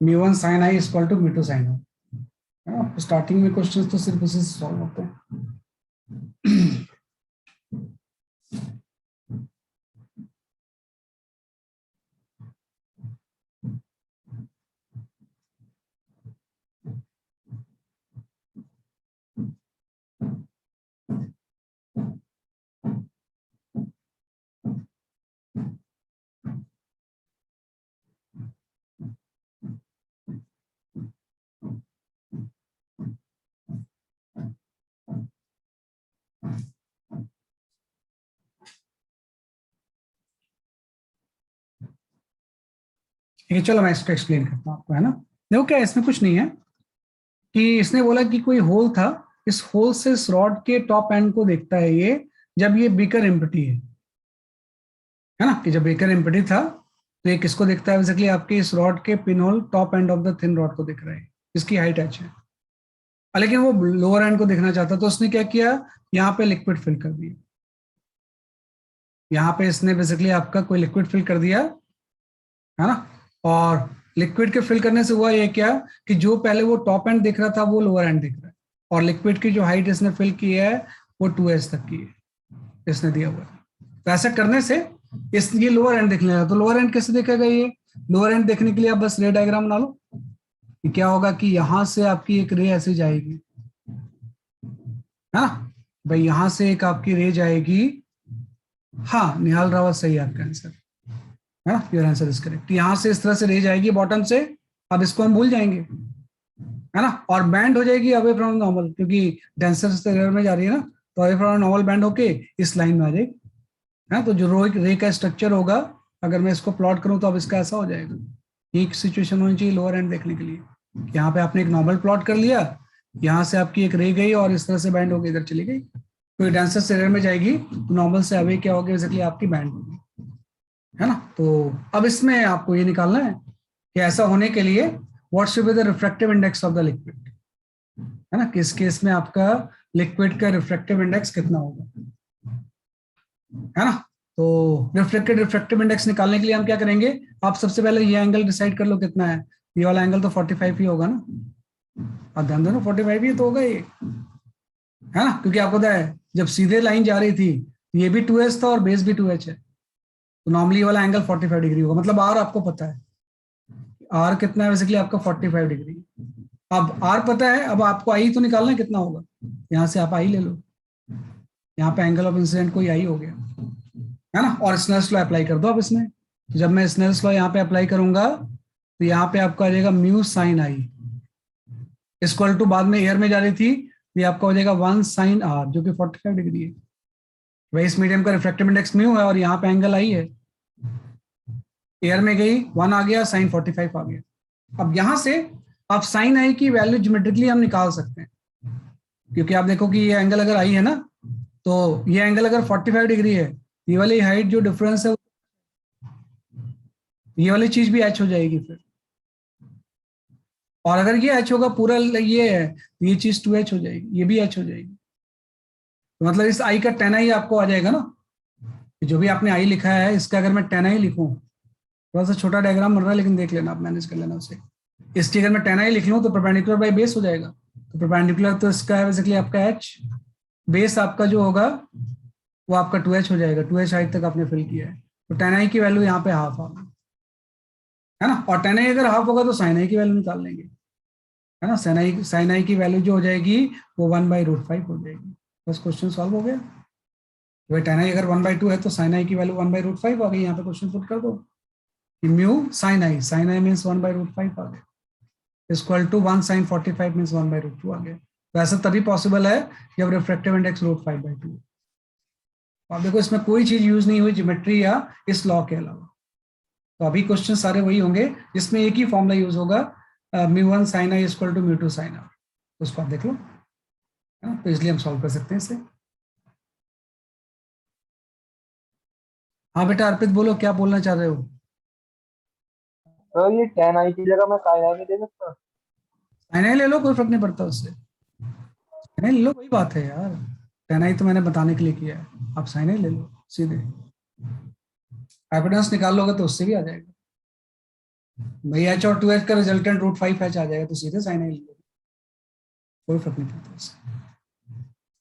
μ1 sin i equal to μ2 sin i, है ना। स्टार्टिंग में क्वेश्चंस तो सिर्फ उसी से सॉल्व होते हैं। ठीक है, चलो मैं इसको एक्सप्लेन करता हूँ आपको, है ना। देखो क्या इसमें कुछ नहीं है कि इसने बोला कि कोई होल था, इस होल से इस रॉड के टॉप एंड को देखता है ये, जब ये बीकर एम्प्टी है ना, कि जब बीकर एम्प्टी था तो ये किसको देखता है बेसिकली, आपके इस रॉड के pin hole top end of the thin rod को दिख रहा है, इसकी हाइट h है। लेकिन वो लोअर एंड को देखना चाहता, तो उसने क्या किया, यहाँ पे लिक्विड फिल कर दिया, यहाँ पे इसने बेसिकली आपका कोई लिक्विड फिल कर दिया, है ना। और लिक्विड के फिल करने से हुआ ये क्या, कि जो पहले वो टॉप एंड दिख रहा था वो लोअर एंड दिख रहा है, और लिक्विड की जो हाइट इसने फिल की है वो 2h तक की है, इसने दिया हुआ है। तो ऐसा करने से इस ये लोअर एंड दिखने लगा, तो लोअर एंड कैसे देखेगा, ये लोअर एंड देखने के लिए आप बस रे डायग्राम बना लो, कि क्या होगा कि यहां से आपकी एक रे ऐसे जाएगी, है ना भाई, यहां से एक आपकी रे जाएगी। हाँ, निहाल रावत सही है आपका आंसर, है ना, योर आंसर इज करेक्ट। यहाँ से इस तरह से रे जाएगी बॉटम से, अब इसको हम भूल जाएंगे, है ना, और बैंड हो जाएगी अवे फ्रॉम नॉर्मल, क्योंकि डेंसर से रेयर में जा रही है ना, तो अवे फ्रॉम नॉर्मल बैंड होके इस लाइन में आ जाएगी, है ना। तो जो रे का स्ट्रक्चर होगा, अगर मैं इसको प्लॉट करूं तो अब इसका ऐसा हो जाएगा। एक सिचुएशन होनी चाहिए लोअर एंड देखने के लिए, यहाँ पे आपने एक नॉर्मल प्लॉट कर लिया, यहाँ से आपकी एक रे गई और इस तरह से बैंड होकर इधर चली गई, तो डेंसर से रेयर में जाएगी, तो नॉर्मल से अवे क्या होगी बेसिकली, आपकी बैंड होगी, है ना। तो अब इसमें आपको ये निकालना है कि ऐसा होने के लिए what should be the refractive index of the liquid, है ना, किस केस में आपका लिक्विड का रिफ्रैक्टिव इंडेक्स कितना होगा, है ना। तो रिफ्रैक्टिव इंडेक्स निकालने के लिए हम क्या करेंगे, आप सबसे पहले ये एंगल डिसाइड कर लो कितना है, ये वाला एंगल तो 45 ही होगा ना, आप ध्यान दो ना, 45 ही तो होगा ये, है ना, क्योंकि आपको पता है जब सीधे लाइन जा रही थी ये भी 2h था और बेस भी 2h है, तो नॉर्मली वाला एंगल 45 डिग्री होगा, मतलब आर आपको पता है, आर कितना है बेसिकली आपका 45 डिग्री। अब आर पता है, अब आपको आई तो निकालना है कितना होगा, यहाँ से आप आई ले लो, यहाँ पे एंगल ऑफ इंसिडेंट कोई आई हो गया, है ना, और स्नेल्स लॉ अप्लाई कर दो आप इसमें। तो जब मैं स्नेल्स लॉ यहाँ पे अप्लाई करूंगा तो यहाँ पे आपका आ जाएगा mu sine I equal to, बाद में एयर में जा रही थी, ये आपका हो जाएगा 1 साइन आर, जो कि 45 डिग्री है। वही इस मीडियम का रिफ्रैक्टिव इंडेक्स म्यू है और यहाँ पे एंगल आई है, एयर में गई 1 आ गया, साइन 45 आ गया। अब यहां से आप साइन आई की वैल्यू ज्योमेट्रिकली हम निकाल सकते हैं, क्योंकि आप देखो कि ये एंगल अगर आई है ना, तो ये एंगल अगर 45 डिग्री है, ये वाली हाइट जो डिफरेंस है ये वाली चीज भी एच हो जाएगी फिर, और अगर ये एच होगा पूरा ये है तो ये चीज 2h हो जाएगी, ये भी एच हो जाएगी, तो मतलब इस आई का टेन आई आपको आ जाएगा ना, जो भी आपने आई लिखा है इसका अगर मैं टेन आई लिखूं, थोड़ा सा छोटा डायग्राम बन रहा है लेकिन देख लेना, आप मैनेज कर लेना उसे, इसकी अगर मैं टेन आई लिख लूँ तो परपेंडिकुलर बाय बेस हो जाएगा, तो परपेंडिकुलर तो इसका है बेसिकली आपका एच, बेस आपका जो होगा वो आपका 2h हो जाएगा, 2h हाइट तक आपने फिल किया है, तो टेन आई की वैल्यू यहाँ पे हाफ आ गई, है ना, और टेन आई अगर हाफ होगा तो साइन आई की वैल्यू निकाल लेंगे, है ना, साइन आई की वैल्यू जो हो जाएगी वो 1/√5 हो जाएगी, बस क्वेश्चन सॉल्व हो गया। भाई टेन आई अगर 1/2 है तो साइन आई की वैल्यू 1/√5 आ गई, यहाँ पे क्वेश्चन पुट कर दो, म्यू साइन आई मीन्स 1/√5 आ गया, इक्वल टू 1 साइन 45 मीन्स 1/√2 आ गया। तो ऐसा तभी पॉसिबल है जब रिफ्रैक्टिव इंडेक्स √5/2। आप देखो इसमें कोई चीज यूज नहीं हुई ज्योमेट्री या इस लॉ के अलावा, तो अभी क्वेश्चन सारे वही होंगे जिसमें एक ही फॉर्मूला यूज होगा, μ1 sin i equal to μ2 sin r, उसको आप देख लो, है ना, तो इसलिए हम सॉल्व कर सकते हैं इसे। हाँ बेटा अर्पित बोलो, क्या बोलना चाह रहे हो। तो ये टेन आई की जगह मैं साइन आई नहीं दे सकता? साइन आई ले लो, कोई फर्क नहीं पड़ता उससे, साइन आई ले लो, वही बात है यार, टेन आई तो मैंने बताने के लिए किया है, आप साइन आई ले लो सीधे, एविडेंस निकाल लोगे तो उससे भी आ जाएगा। भाई एच और टू एच का रिजल्टेंट √5h आ जाएगा तो सीधे साइन आई, कोई फर्क नहीं पड़ता उससे,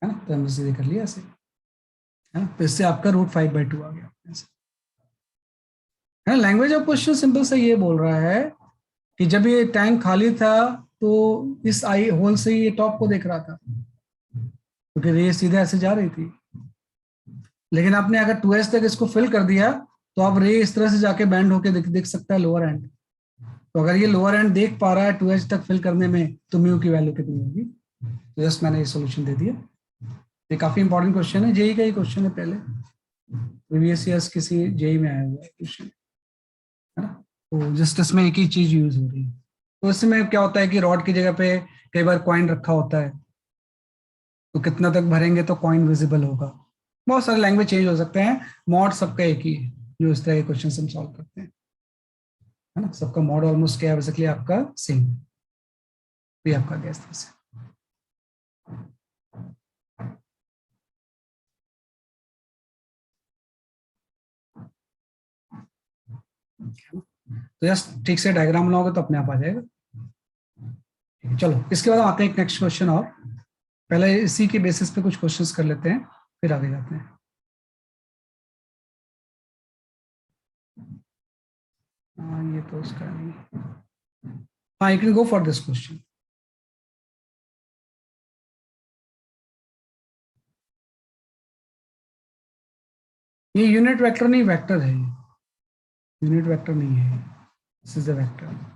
है ना। तो हमने सीधे कर लिया ऐसे, है ना। तो इससे आपका √5/2 आ गया ऐसे, है। लैंग्वेज ऑफ क्वेश्चन सिंपल से ये बोल रहा है कि जब ये टैंक खाली था तो इस आई होल से ये टॉप को देख रहा था, क्योंकि रे सीधे ऐसे जा रही थी। लेकिन आपने अगर 2s तक इसको फिल कर दिया तो अब रे इस तरह से जाके बैंड होके दिख सकता है लोअर एंड। तो अगर ये लोअर एंड देख पा रहा है 2h तक फिल करने में तो म्यू की वैल्यू कितनी होगी। तो जस्ट मैंने ये सोल्यूशन दे दिया। ये काफी इंपॉर्टेंट क्वेश्चन है, जेई का ही क्वेश्चन है, पहले प्रीवियस ईयर्स किसी जेई में आया हुआ है क्वेश्चन, है ना। तो जस्ट इसमें एक ही चीज यूज हो रही है। तो इसमें क्या होता है कि रॉड की जगह पे कई बार कॉइन रखा होता है, तो कितना तक भरेंगे तो कॉइन विजिबल होगा। बहुत सारे लैंग्वेज चेंज हो सकते हैं, मॉड सबका एक ही है जो इस तरह के क्वेश्चन हम सॉल्व करते हैं, है ना। सबका मॉड ऑलमोस्ट क्या है, बेसिकली आपका सेम, ये आपका गैस था से। तो जस्ट ठीक से डायग्राम बनाओगे तो अपने आप आ जाएगा। ठीक है, चलो इसके बाद हम आते हैं एक नेक्स्ट क्वेश्चन और, पहले इसी के बेसिस पे कुछ क्वेश्चंस कर लेते हैं फिर आगे जाते हैं। ये तो उसका नहीं। हाँ, you can go for this question. ये यूनिट वेक्टर नहीं, वेक्टर है ये, यूनिट वेक्टर नहीं है, दिस इज द वेक्टर।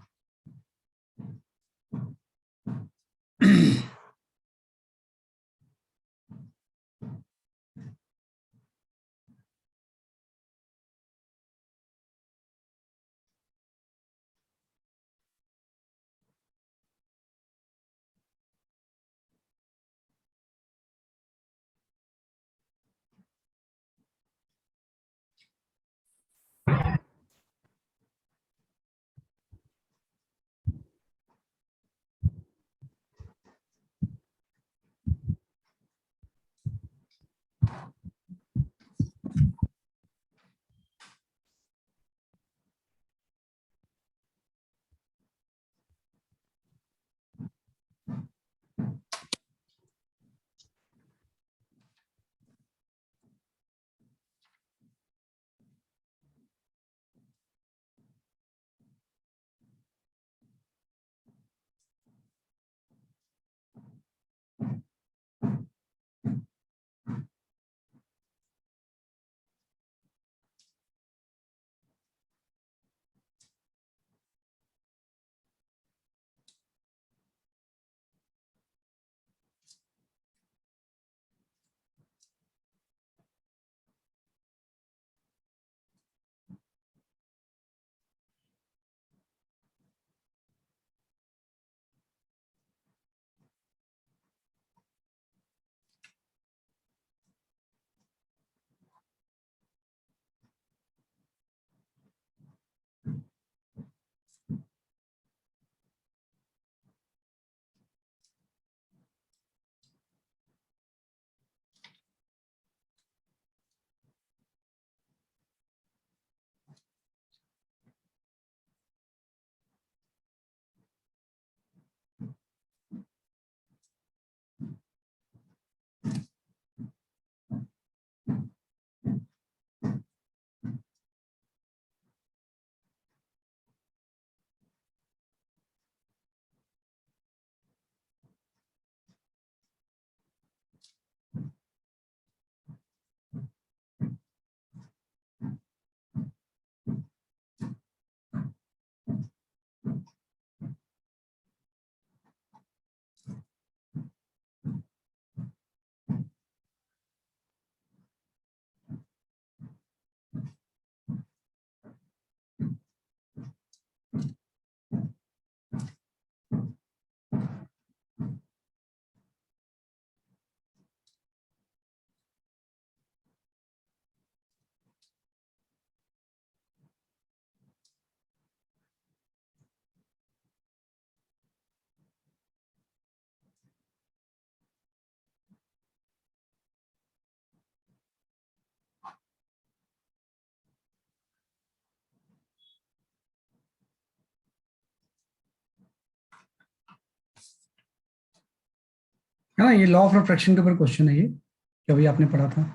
है ना, ये लॉ ऑफ रिफ्रैक्शन के ऊपर क्वेश्चन है ये, जो अभी आपने पढ़ा था।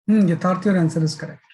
यथार्थ योर आंसर इज करेक्ट।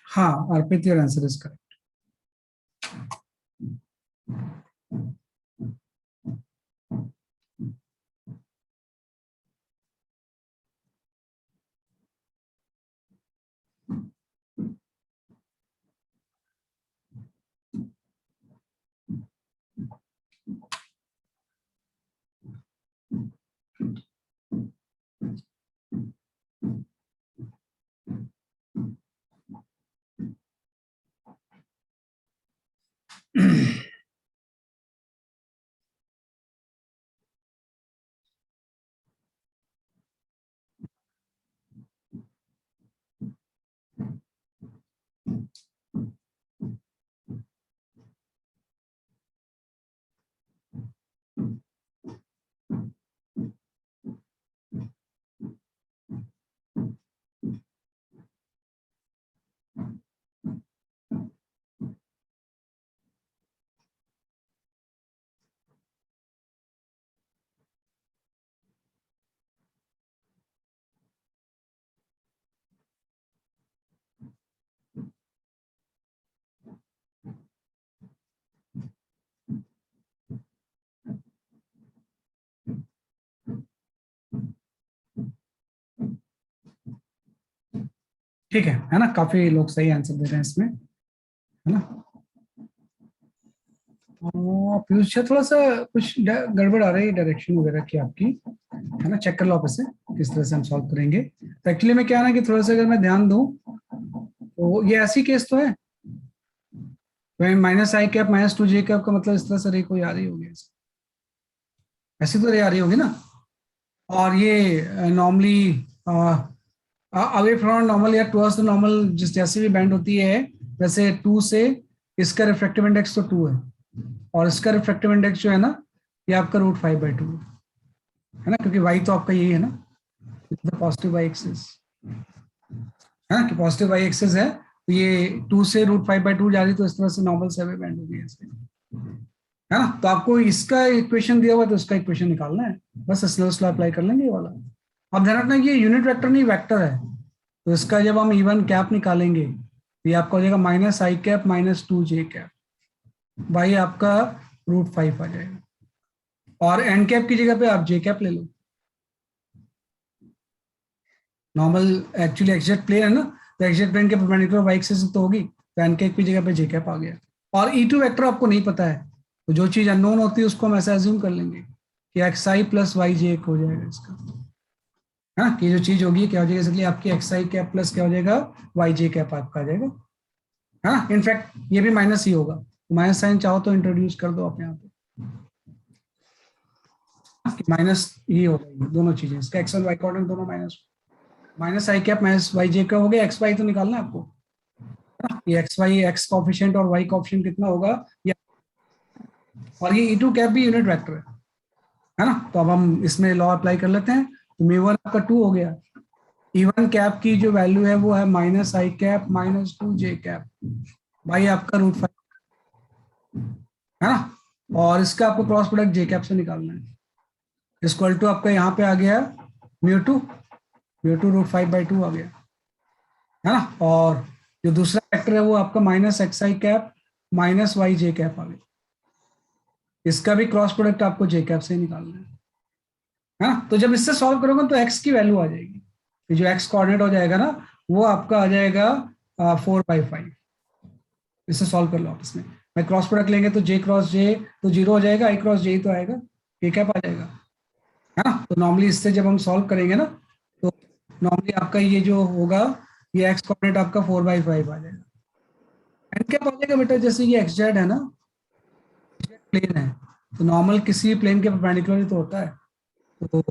हाँ, अर्पित योर आंसर इज करेक्ट। ठीक है ना, काफी लोग सही आंसर दे रहे हैं इसमें, है ना। पीयूष जी, थोड़ा सा कुछ गड़बड़ आ रही है डायरेक्शन वगैरह की आपकी, है ना। चेक कर लो आप इसे, किस तरह से हम सॉल्व करेंगे। तो एक्चुअली में क्या है ना कि थोड़ा सा अगर मैं ध्यान दूं तो ये ऐसी केस तो है, माइनस आई कैप माइनस टू जे कैप का मतलब इस तरह से रे कोई आ रही होगी, ऐसी तो रे आ रही होगी ना। और ये नॉर्मली अवे फ्रॉम नॉर्मल या टुवर्ड्स द नॉर्मल जिस जैसे भी बैंड होती है, वैसे टू से इसका रिफ्रैक्टिव इंडेक्स तो टू है, और इसका रिफ्रैक्टिव इंडेक्स जो है ना, ये आपका √5/2 है ना, क्योंकि वाई तो आपका यही है ना, पॉजिटिव वाई एक्सिस है ना, कि पॉजिटिव वाई एक्सिस है, तो ये टू से √5/2 जा रही, तो इस तरह से नॉर्मल से बैंड होगी ऐसे, है ना। तो आपको इसका इक्वेशन दिया हुआ है, तो इसका इक्वेशन निकालना है, बस स्नेल्स लॉ अप्लाई कर लेंगे ये वाला। अब ध्यान रखना कि ये यूनिट वेक्टर नहीं वेक्टर है, तो इसका जब हम इवन कैप निकालेंगे तो ये आपका हो जाएगा माइनस आई कैप माइनस टू जे कैप, वाई आपका √5 आ जाएगा, और एन कैप की जगह पे आप जे कैप ले लो। नॉर्मल एक्चुअली एक्जेक्ट प्लेन है ना, तो एक्जेक्ट प्लेन के परपेंडिकुलर वाई एक्सिस तो होगी, तो एन कैप की जगह पे जे कैप आ गया। और ई2 वेक्टर आपको नहीं पता है, तो जो चीज अननोन होती है उसको हम ऐसा एज्यूम कर लेंगे कि एक्स आई प्लस वाई जे हो जाएगा इसका, है ना। कि जो चीज होगी क्या हो जाएगा, इसलिए आपकी एक्स आई कैप प्लस क्या हो जाएगा, वाई जे कैप आपका आ जाएगा, है ना। इनफैक्ट ये भी माइनस ही होगा, तो माइनस साइन चाहो तो इंट्रोड्यूस कर दो आप यहाँ पे, माइनस ही होगा, दोनों चीजें इसका एक्स और वाई कोऑर्डिनेट दोनों माइनस, माइनस आई कैप माइनस वाई जे का हो गया, एक्स वाई तो निकालना है आपको, ये एक्स वाई एक्स कॉफिशिएंट और वाई कॉफिशिएंट कितना होगा, ये और ये E2 कैप भी यूनिट वेक्टर है ना। तो अब हम इसमें लॉ अप्लाई कर लेते हैं। तो μ1 आपका 2 हो गया। E1 कैप की जो वैल्यू है वो है -i cap -2j cap by आपका √5 है ना। और इसका आपको क्रॉस प्रोडक्ट जे कैप से निकालना है। इक्वल टू आपका यहाँ पे आ गया μ2 √5/2 आ गया है ना। और जो दूसरा फैक्टर है वो आपका -xi कैप -yj कैप आ गया। इसका भी क्रॉस प्रोडक्ट आपको जे कैप से निकालना है ना। तो जब इससे सॉल्व करोगे तो x की वैल्यू आ जाएगी। ये जो x कोऑर्डिनेट हो जाएगा ना वो आपका आ जाएगा 4/5। इससे सॉल्व कर लो आप। इसमें मैं क्रॉस प्रोडक्ट लेंगे तो j क्रॉस j तो 0 हो जाएगा, i क्रॉस j तो आएगा, k कैप आ जाएगा है ना। तो नॉर्मली इससे जब हम सॉल्व करेंगे ना तो नॉर्मली आपका ये जो होगा ये x कोऑर्डिनेट आपका 4/5 आ जाएगा। n कैप आ जाएगा बेटा, जैसे ये xz है ना, प्लेन है तो नॉर्मल किसी प्लेन के परपेंडिकुलर तो होता है। तो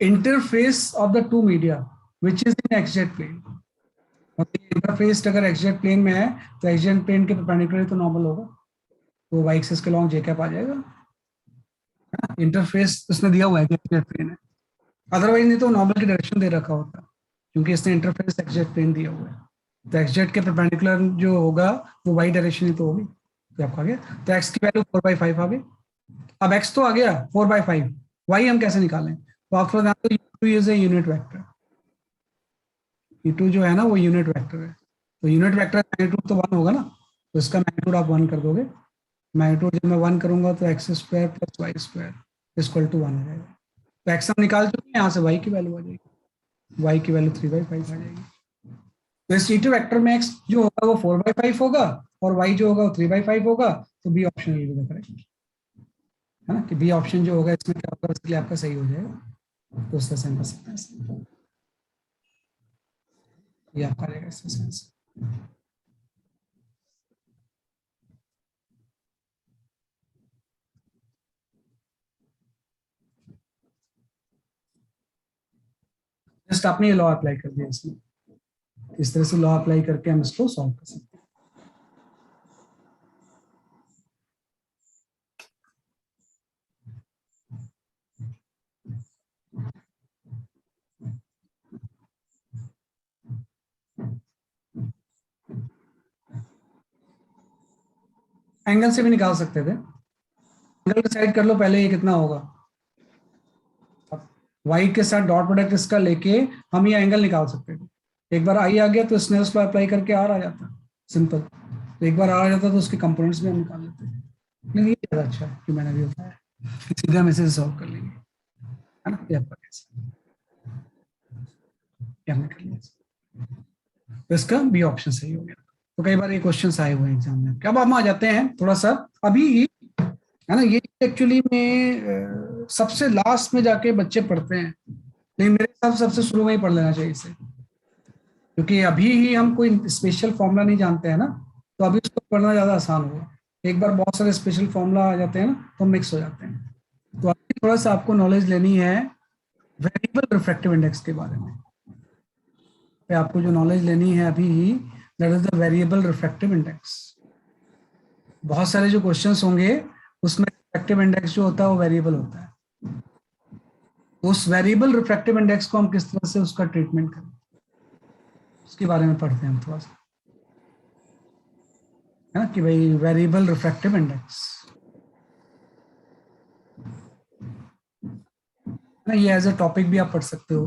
interface of the two media which is in xz plane, interface अगर xz प्लेन में है तो xz प्लेन के परपेंडिकुलर तो नॉर्मल होगा, तो y एक्सिस के लॉन्ग j कैप आ जाएगा। इंटरफेस उसने दिया हुआ है कि xz प्लेन है, अदरवाइज नहीं तो नॉर्मल की डायरेक्शन दे रखा होता, क्योंकि इसने इंटरफेस xz प्लेन दिया हुआ है। तो xz के परपेंडिकुलर जो होगा वो y डायरेक्शन ही तो होगी। तो आपका आ गया, तो x की वैल्यू 4/5 आ गई। अब x तो आ गया 4/5, y हम कैसे निकालें? तो आप थोड़ा ध्यान दो, U2 is a unit vector. E2 जो है ना वो यूनिट वेक्टर है। तो यूनिट वेक्टर मैग्नीट्यूड तो 1 होगा ना, तो इसका मैग्नीट्यूड आप 1 कर दोगे। मैग्नीट्यूड जब मैं 1 करूंगा तो x² + y² = 1 हो जाएगा। तो x हम निकाल चुके हैं, यहाँ से y की वैल्यू आ जाएगी, y की वैल्यू 3/5 आ जाएगी। तो इस E2 वेक्टर में x जो होगा वो 4/5 होगा और y जो होगा वो 3/5 होगा। तो B option will be the correct, है ना, कि बी ऑप्शन जो होगा इसमें क्या होगा, इसलिए आपका सही हो जाएगा। तो उसका सेम कर सकते हैं, ये आपका रहेगा इसका सेंस। जस्ट आपने ये लॉ अप्लाई कर दिया इसमें, इस तरह से लॉ अप्लाई करके हम इसको सॉल्व कर सकते हैं। एंगल से भी निकाल सकते थे, एंगल डिसाइड कर लो पहले ये कितना होगा। वाई के साथ डॉट प्रोडक्ट इसका लेके हम ये एंगल निकाल सकते थे। एक बार आई आ गया तो स्नेल्स लॉ अप्लाई करके आर आ जाता, सिंपल। तो एक बार आर आ जाता तो उसके कंपोनेंट्स भी हम निकाल लेते। लेकिन ये ज्यादा अच्छा है कि मैंने अभी बताया, सीधे हम इसे सॉल्व कर लेंगे, है ना। ये आपका हमने कर लिया, तो इसका बी ऑप्शन सही हो गया। तो कई बार ये क्वेश्चंस आए हुए हैं एग्जाम में। अब हम आ जाते हैं थोड़ा सा अभी, है ना, ये एक्चुअली में सबसे लास्ट में जाके बच्चे पढ़ते हैं, लेकिन मेरे हिसाब से सबसे शुरू में ही पढ़ लेना चाहिए इसे, क्योंकि अभी ही हम कोई स्पेशल फॉर्मूला नहीं जानते हैं ना, तो अभी उसको पढ़ना ज्यादा आसान होगा। एक बार बहुत सारे स्पेशल फॉर्मूला आ जाते हैं ना तो मिक्स हो जाते हैं। तो अभी थोड़ा सा आपको नॉलेज लेनी है वेरिएबल रिफ्रैक्टिव इंडेक्स के बारे में। आपको जो नॉलेज लेनी है अभी ही, that is the variable refractive index. बहुत सारे जो क्वेश्चंस होंगे उसमें रिफ्रैक्टिव इंडेक्स जो होता है वो वेरिएबल होता है। तो उस वेरिएबल रिफ्रैक्टिव इंडेक्स को हम किस तरह से उसका ट्रीटमेंट करें उसके बारे में पढ़ते हैं हम थोड़ा सा, है ना, कि भाई वेरिएबल रिफ्रैक्टिव इंडेक्स ना, ये एज ए टॉपिक भी आप पढ़ सकते हो।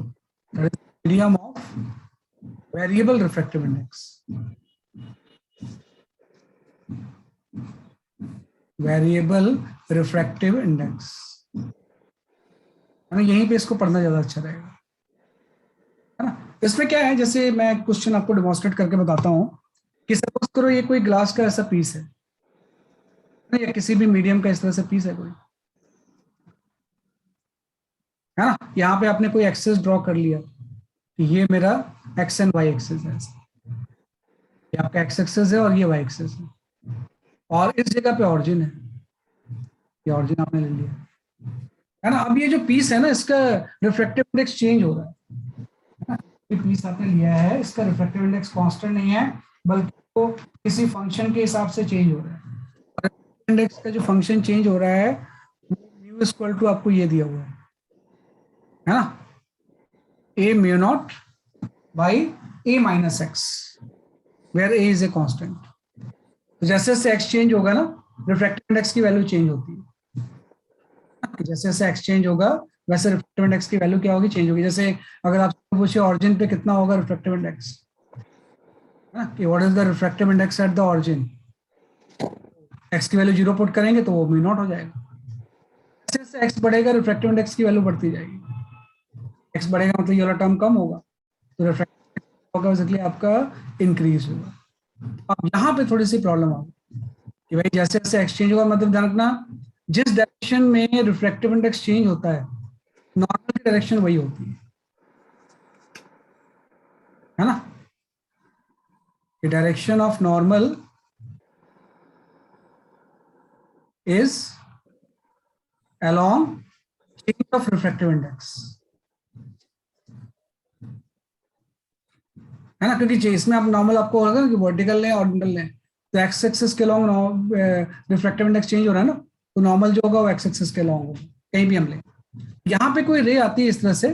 Medium of variable refractive index, variable refractive index, है ना, यहीं पे इसको पढ़ना ज्यादा अच्छा रहेगा, है ना। इसमें क्या है, जैसे मैं क्वेश्चन आपको डेमोंस्ट्रेट करके बताता हूँ कि सपोज करो ये कोई ग्लास का ऐसा पीस है या किसी भी मीडियम का इस तरह से पीस है कोई, है ना। यहाँ पे आपने कोई एक्सेस ड्रॉ कर लिया कि ये मेरा एक्स एंड वाई एक्सेस है, ये आपका एक्स एक्सेस है और ये वाई एक्सेस है, और इस जगह पे ऑरिजिन है, ये ऑरिजिन आपने ले लिया, है ना। अब ये जो पीस है ना इसका रिफ्रैक्टिव इंडेक्स चेंज हो रहा है, ये पीस आपने लिया है इसका रिफ्रैक्टिव इंडेक्स कांस्टेंट नहीं है बल्कि वो किसी फंक्शन के हिसाब से चेंज हो रहा है। इंडेक्स का जो फंक्शन चेंज हो रहा है म्यू इक्वल टू आपको ये दिया हुआ है ना, a mu not by a minus x, where a is a constant. तो जैसे जैसे एक्स चेंज होगा ना, रिफ्रैक्टिव इंडेक्स की वैल्यू चेंज होती है। जैसे जैसे एक्स चेंज होगा वैसे रिफ्रैक्टिव इंडेक्स की वैल्यू क्या होगी, चेंज होगी। जैसे अगर आप पूछे ऑरिजिन पे कितना होगा रिफ्रैक्टिव इंडेक्स, कि what is the refractive index at the origin, x की वैल्यू 0 पुट करेंगे तो वो म्यू नॉट हो जाएगा। जैसे जैसे एक्स बढ़ेगा रिफ्रैक्टिव इंडेक्स की वैल्यू बढ़ती जाएगी। एक्स बढ़ेगा मतलब ये वाला टर्म कम होगा, तो रिफ्रैक्टिव होगा बेसिकली आपका इंक्रीज होगा। अब यहाँ पे थोड़ी सी प्रॉब्लम आ गई कि भाई जैसे जैसे एक्सचेंज होगा, मतलब ध्यान रखना जिस डायरेक्शन में रिफ्रैक्टिव इंडेक्स चेंज होता है नॉर्मल की डायरेक्शन वही होती है ना। The direction of normal is along change of refractive index, है ना, क्योंकि इसमें आप नॉर्मल आपको होगा कि वर्टिकल लें ऑरिजेंटल लें, तो एक्स एक्सिस के लॉन्ग रिफ्रैक्टिव इंडेक्स चेंज हो रहा है ना, तो नॉर्मल जो होगा वो एक्स एक्सिस के लॉन्ग होगा, कहीं भी हम लें। यहाँ पे कोई रे आती है इस तरह से,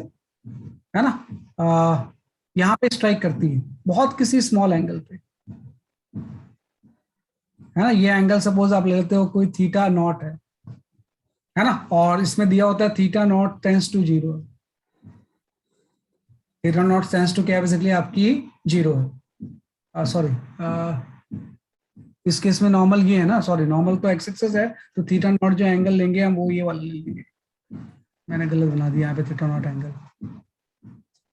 है ना, यहाँ पे स्ट्राइक करती है बहुत किसी स्मॉल एंगल पे, है ना। ये एंगल सपोज आप ले लेते हो कोई थीटा नॉट है ना, और इसमें दिया होता है theta naught tends to 0, theta naught tends to क्या है बेसिकली आपकी 0 है। सॉरी, इस केस में नॉर्मल ये है ना, सॉरी नॉर्मल तो एक्स एक्सिस है, तो थीटा नॉट जो एंगल लेंगे हम वो ये वाला ले लेंगे। मैंने गलत बना दिया यहाँ पे थीटा नॉट एंगल,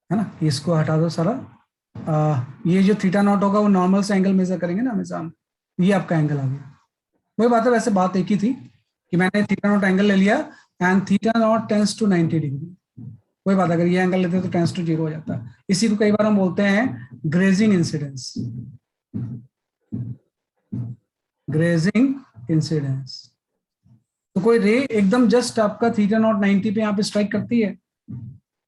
है ना, इसको हटा दो सारा। ये जो थीटा नॉट होगा वो नॉर्मल से एंगल मेजर करेंगे ना हमेशा हम, ये आपका एंगल आ गया। वही बात है, वैसे बात एक ही थी कि मैंने थीटा नॉट एंगल ले लिया and theta naught tends to 90 degree. वही बात, अगर ये एंगल लेते तो टेंस टू 0 हो जाता है। इसी को कई बार हम बोलते हैं ग्रेजिंग इंसिडेंस, ग्रेजिंग इंसिडेंस। तो कोई रे एकदम जस्ट आपका थीटा नॉट 90 पे यहाँ पे स्ट्राइक करती है।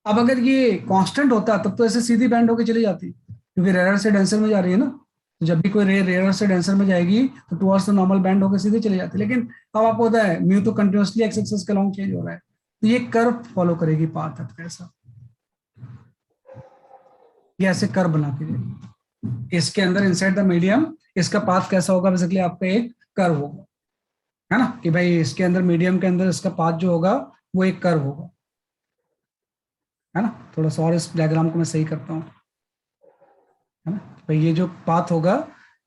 अब अगर ये कांस्टेंट होता तब तो ऐसे सीधी बैंड होके चली जाती, क्योंकि रेयर से डेंसर में जा रही है ना, तो जब भी कोई रे रेयर से डेंसर में जाएगी तो टुवर्ड्स द नॉर्मल बैंड होकर सीधे चली जाती है। लेकिन अब आपको होता है म्यू तो कंटिन्यूअसली एक्स एक्सिस के लॉन्ग चेंज हो रहा है, तो ये कर्व फॉलो करेगी पाथ आपका ऐसा, ये ऐसे कर्व बना के जाएगी। इसके अंदर इनसाइड द मीडियम इसका पाथ कैसा होगा बेसिकली आपका एक कर्व होगा, है ना, कि भाई इसके अंदर मीडियम के अंदर इसका पाथ जो होगा वो एक कर्व होगा, है ना। थोड़ा सा और इस डायग्राम को मैं सही करता हूँ, है ना। भाई ये जो पाथ होगा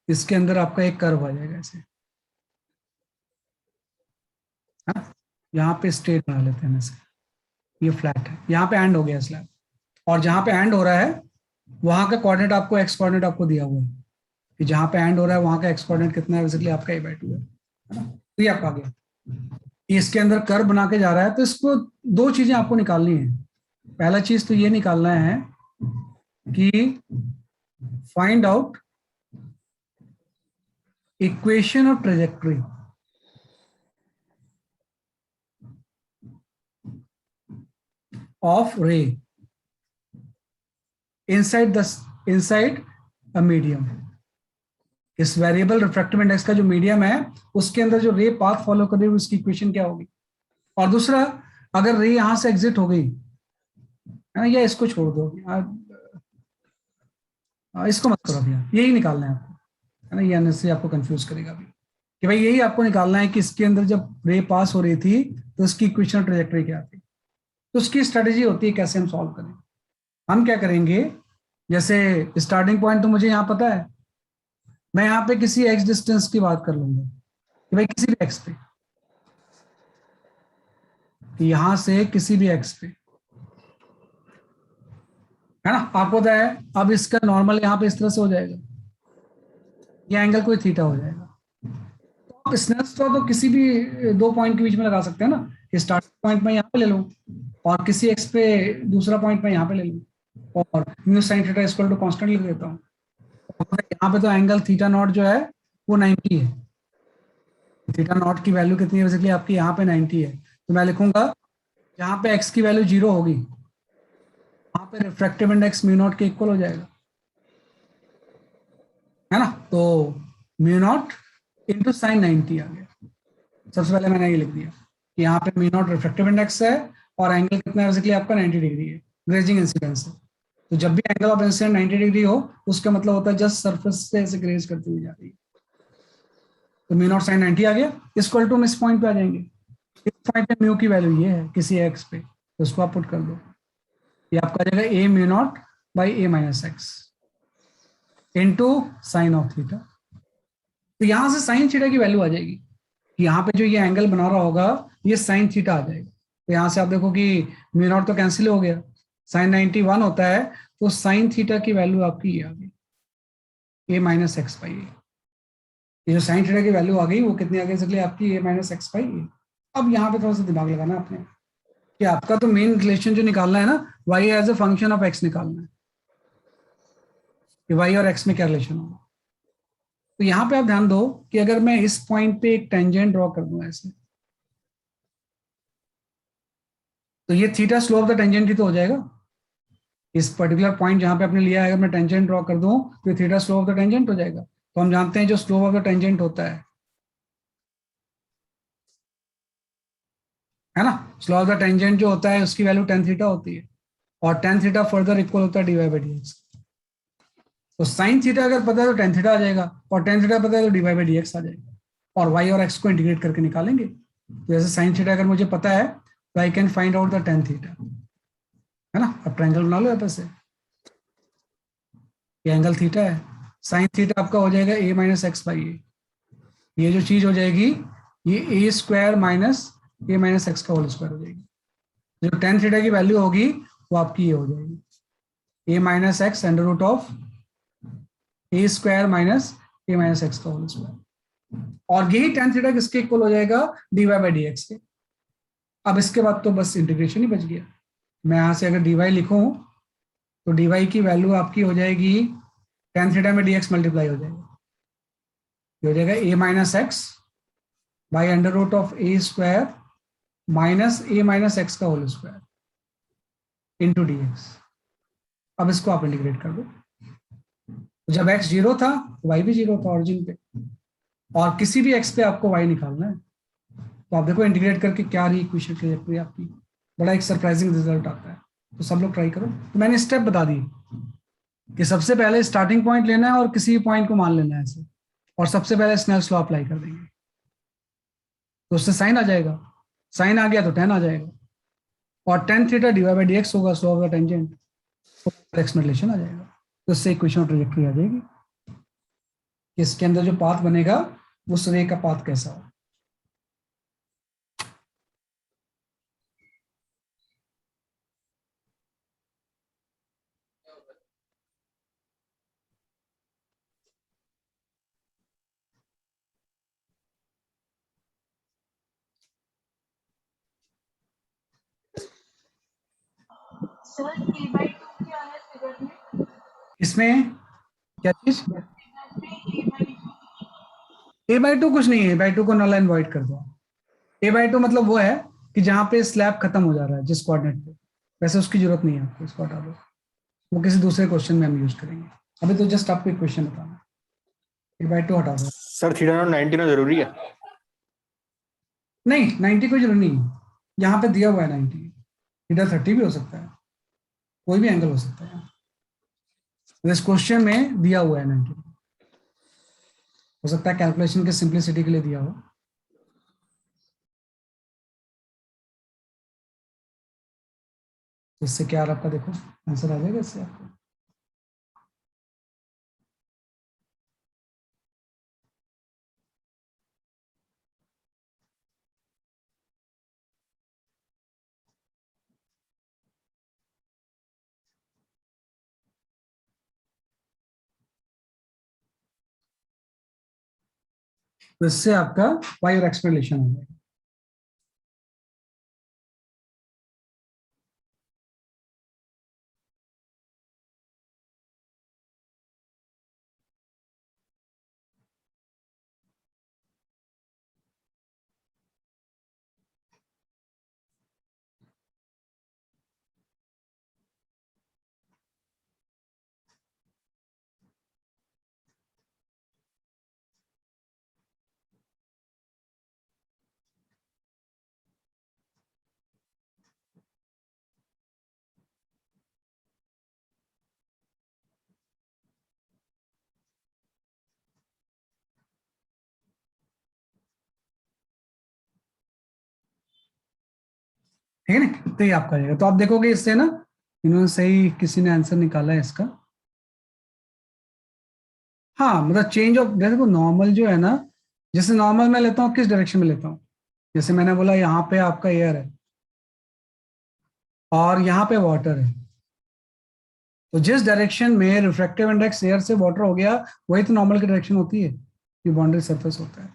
इसके अंदर आपका एक कर्व आ जाएगा ऐसे, है ना। यहाँ पे स्ट्रेट बना लेते हैं इसका, ये फ्लैट है, यहाँ पे एंड हो गया स्लैब, और जहाँ पे एंड हो रहा है वहां का कोऑर्डिनेट आपको एक्स कोऑर्डिनेट आपको दिया हुआ है कि जहाँ पे एंड हो रहा है वहां का एक्स कोऑर्डिनेट कितना है, बेसिकली आपका a/2 है ना। तो ये आपका आ गया, इसके अंदर कर्व बना के जा रहा है। तो इसको दो चीजें आपको निकालनी है। पहला चीज तो ये निकालना है कि find out equation of trajectory of रे इनसाइड अ मीडियम। इस वेरिएबल रिफ्रैक्टिव इंडेक्स का जो मीडियम है उसके अंदर जो रे पाथ फॉलो कर रही है उसकी इक्वेशन क्या होगी। और दूसरा, अगर रे यहां से एग्जिट हो गई, है ना, या इसको छोड़ दो, इसको मत करो भैया, यही निकालना है आपको, है ना, ये अननेसेसरी आपको कंफ्यूज करेगा अभी कि भाई यही आपको निकालना है कि इसके अंदर जब रे पास हो रही थी तो उसकी इक्वेशन ट्रेजेक्टरी क्या थी। तो उसकी स्ट्रेटेजी होती है कैसे हम सॉल्व करें। हम क्या करेंगे, जैसे स्टार्टिंग पॉइंट तो मुझे यहाँ पता है, मैं यहाँ पे किसी एक्स डिस्टेंस की बात कर लूंगा कि भाई किसी भी एक्स पे, यहां से किसी भी एक्स पे, है ना, आपको पता है। अब इसका नॉर्मल यहाँ पे इस तरह से हो जाएगा, ये एंगल कोई थीटा हो जाएगा। तो आप स्नेल्स लॉ तो किसी भी दो पॉइंट के बीच में लगा सकते हैं ना, कि स्टार्ट पॉइंट में यहाँ पे ले लो और किसी एक्स पे दूसरा पॉइंट में यहाँ पे ले लो, और mu sine theta equal to constant लिख देता हूँ। यहाँ पे तो एंगल थीटा नॉट जो है वो 90 है, थीटा नॉट की वैल्यू कितनी है बेसिकली आपकी यहाँ पे 90 है। तो मैं लिखूंगा जहाँ पे एक्स की वैल्यू 0 होगी वहां पे रिफ्रैक्टिव इंडेक्स म्यू नॉट के इक्वल हो जाएगा, है ना। तो म्यू नॉट इंटू साइन 90 आ गया, सबसे पहले मैंने ये लिख दिया कि यहाँ पे μ0 रिफ्रैक्टिव इंडेक्स है और एंगल कितना है बेसिकली आपका 90 डिग्री है, ग्रेजिंग इंसिडेंस है। तो जब भी एंगल ऑफ इंसिडेंट 90 डिग्री हो उसका मतलब होता है जस्ट सरफेस से ऐसे ग्रेज करती हुई जा रही है। तो μ0 sin 90 आ गया, इक्वल टू हम इस पॉइंट पे आ जाएंगे। इस पॉइंट पे म्यू की वैल्यू ये है किसी एक्स पे, तो उसको आप पुट कर दो, ये आपका आ जाएगा a μ0 by a minus x into sine of theta. तो यहां से साइन थीटा की वैल्यू आ जाएगी कि यहाँ पे जो ये एंगल बना रहा होगा ये साइन थीटा आ जाएगा। तो यहाँ से आप देखो कि μ0 तो कैंसिल हो गया, साइन 91 होता है, तो साइन थीटा की वैल्यू आपकी ये आ गई a माइनस एक्स बाई ए। ये जो साइन थीटा की वैल्यू आ गई वो कितनी आ गई इसलिए आपकी a माइनस एक्स बाई ए। अब यहाँ पे थोड़ा सा दिमाग लगाना आपने कि आपका तो मेन रिलेशन जो निकालना है ना, y as a function of x निकालना है कि y और x में क्या रिलेशन होगा। तो यहाँ पे आप ध्यान दो कि अगर मैं इस पॉइंट पे एक टेंजेंट ड्रॉ कर दूं ऐसे, तो ये theta slope of the tangent ही तो हो जाएगा। इस पर्टिकुलर पॉइंट जहां पे आपने लिया है अगर मैं टेंजेंट ड्रॉ कर दूं तो ये theta slope of the tangent हो जाएगा। तो हम जानते हैं जो स्लोप ऑफ द टेंजेंट होता है ना, स्लोप ऑफ द टेंजेंट जो होता है उसकी वैल्यू टेन थीटा होती है और टेन थीटा फर्दर इक्वल होता है D Y by D X. तो साइन थीटा अगर पता है तो टेन थीटा आ जाएगा और टेन थीटा पता है तो D Y by D x आ जाएगा और वाई और एक्स को इंटीग्रेट करके निकालेंगे। तो जैसे साइन थीटा अगर मुझे पता है तो I can find out the tan theta, है ना। अब ट्रायंगल बना लो यहाँ पे से, ये एंगल थीटा है, साइन थीटा आपका हो जाएगा a माइनस एक्स बाई ए। ये जो चीज हो जाएगी ये ए स्क्वायर माइनस ए माइनस एक्स का होल स्क्वायर हो जाएगी। जो टेन थीटा की वैल्यू होगी वो आपकी ये हो जाएगी a minus X under root of A square minus A minus x का होल स्क्वायर। और यही टेन थीटा किसके इक्वल हो जाएगा, D Y by D X के। अब इसके बाद तो बस इंटीग्रेशन ही बच गया। मैं यहां से अगर डी वाई लिखूं तो डी वाई की वैल्यू आपकी हो जाएगी टेन थीटा में डी एक्स मल्टीप्लाई हो जाएगा, ये हो जाएगा a minus x by under root of A square minus A minus x का whole square into d x. अब इसको आप इंटीग्रेट कर दो, जब x जीरो था तो y भी जीरो था ऑरिजिन पे, और किसी भी x पे आपको y निकालना है। तो आप देखो इंटीग्रेट करके क्या रही इक्वेशन ट्रैजेक्टरी आपकी, बड़ा एक सरप्राइजिंग रिजल्ट आता है। तो सब लोग ट्राई करो। तो मैंने स्टेप बता दी कि सबसे पहले स्टार्टिंग पॉइंट लेना है और किसी भी पॉइंट को मान लेना है ऐसे, और सबसे पहले स्नेल्स लॉ अप्लाई कर देंगे तो उससे साइन आ जाएगा, साइन आ गया तो टेन आ जाएगा और tan theta divide by D X होगा स्लोप ऑफ द टेंजेंट, तो एक्स में रिलेशन आ जाएगा। तो उससे इक्वेशन ट्रैजेक्टरी आ जाएगी कि इसके अंदर जो पाथ बनेगा उस रे का पाथ कैसा हो। सर ए बाई टू क्या है फिगर में? इसमें क्या चीज, फिगर में ए बाई ए बाई टू कुछ नहीं है, बाई टू को नल एंड वॉइड कर दो। ए बाई टू मतलब वो है कि जहां पे स्लैब खत्म हो जा रहा है जिस कोऑर्डिनेट पे, वैसे उसकी जरूरत नहीं है आपको, इसको हटा दो, वो किसी दूसरे क्वेश्चन में हम यूज करेंगे। अभी तो जस्ट आपको क्वेश्चन बताना, ए बाई टू हटा दो। सर थीटा नॉट 90 ना जरूरी है? नहीं 90 कोई जरूरत नहीं है, यहाँ पे दिया हुआ है 90, थीटा 30 भी हो सकता है, कोई भी एंगल हो सकता है। इस क्वेश्चन में दिया हुआ है 90, हो सकता है कैलकुलेशन के सिंप्लिसिटी के लिए दिया हो। इससे क्या आपका देखो आंसर आ जाएगा इससे आपको। तो इससे आपका वाई और एक्स में रिलेशन हो जाएगा। ठीक है ना, तो ये आपका जाएगा। तो आप देखोगे इससे ना, इन्होंने सही किसी ने आंसर निकाला है इसका। हाँ मतलब चेंज ऑफ, देखो नॉर्मल जो है ना, जैसे नॉर्मल मैं लेता हूँ किस डायरेक्शन में लेता हूँ, जैसे मैंने बोला यहाँ पे आपका एयर है और यहाँ पे वाटर है, तो जिस डायरेक्शन में रिफ्रैक्टिव इंडेक्स एयर से वाटर हो गया, वही तो नॉर्मल की डायरेक्शन होती है, ये बाउंड्री सरफेस होता है।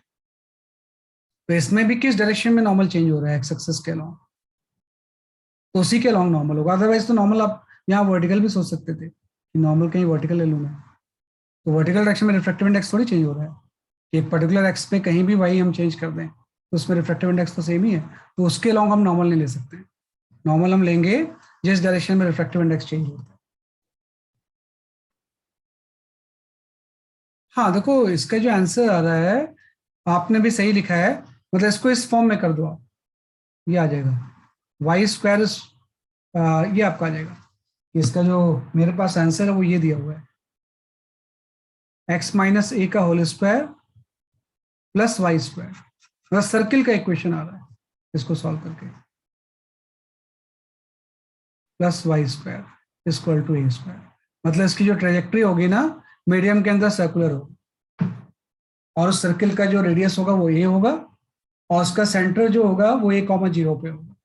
तो इसमें भी किस डायरेक्शन में नॉर्मल चेंज हो रहा है, एक्स एक्सिस के अलॉन्ग, तो उसी के अलॉन्ग नॉर्मल होगा। अदरवाइज तो नॉर्मल आप यहाँ वर्टिकल भी सोच सकते थे कि नॉर्मल कहीं वर्टिकल ले लूँ मैं, तो वर्टिकल डायरेक्शन में रिफ्रैक्टिव इंडेक्स थोड़ी चेंज हो रहा है कि एक पर्टिकुलर एक्स पे कहीं भी वाई हम चेंज कर दें तो उसमें रिफ्रैक्टिव इंडेक्स तो सेम ही है, तो उसके अलॉन्ग हम नॉर्मल नहीं ले सकते। नॉर्मल हम लेंगे जिस डायरेक्शन में रिफ्रैक्टिव इंडेक्स चेंज होता है। हाँ देखो इसका जो आंसर आ रहा है, आपने भी सही लिखा है, मतलब इसको इस फॉर्म में कर दो आप, ये आ जाएगा वाई स्क्वायर, ये आपका आ जाएगा। इसका जो मेरे पास आंसर है वो ये दिया हुआ है, एक्स माइनस ए का whole square plus Y square, मतलब सर्किल का इक्वेशन आ रहा है इसको सॉल्व करके, plus Y square equal to A square. मतलब इसकी जो ट्रेजेक्ट्री होगी ना, मीडियम के अंदर सर्कुलर होगी, और उस सर्किल का जो रेडियस होगा वो ए होगा, और उसका सेंटर जो होगा वो ए कॉमा जीरो पे होगा,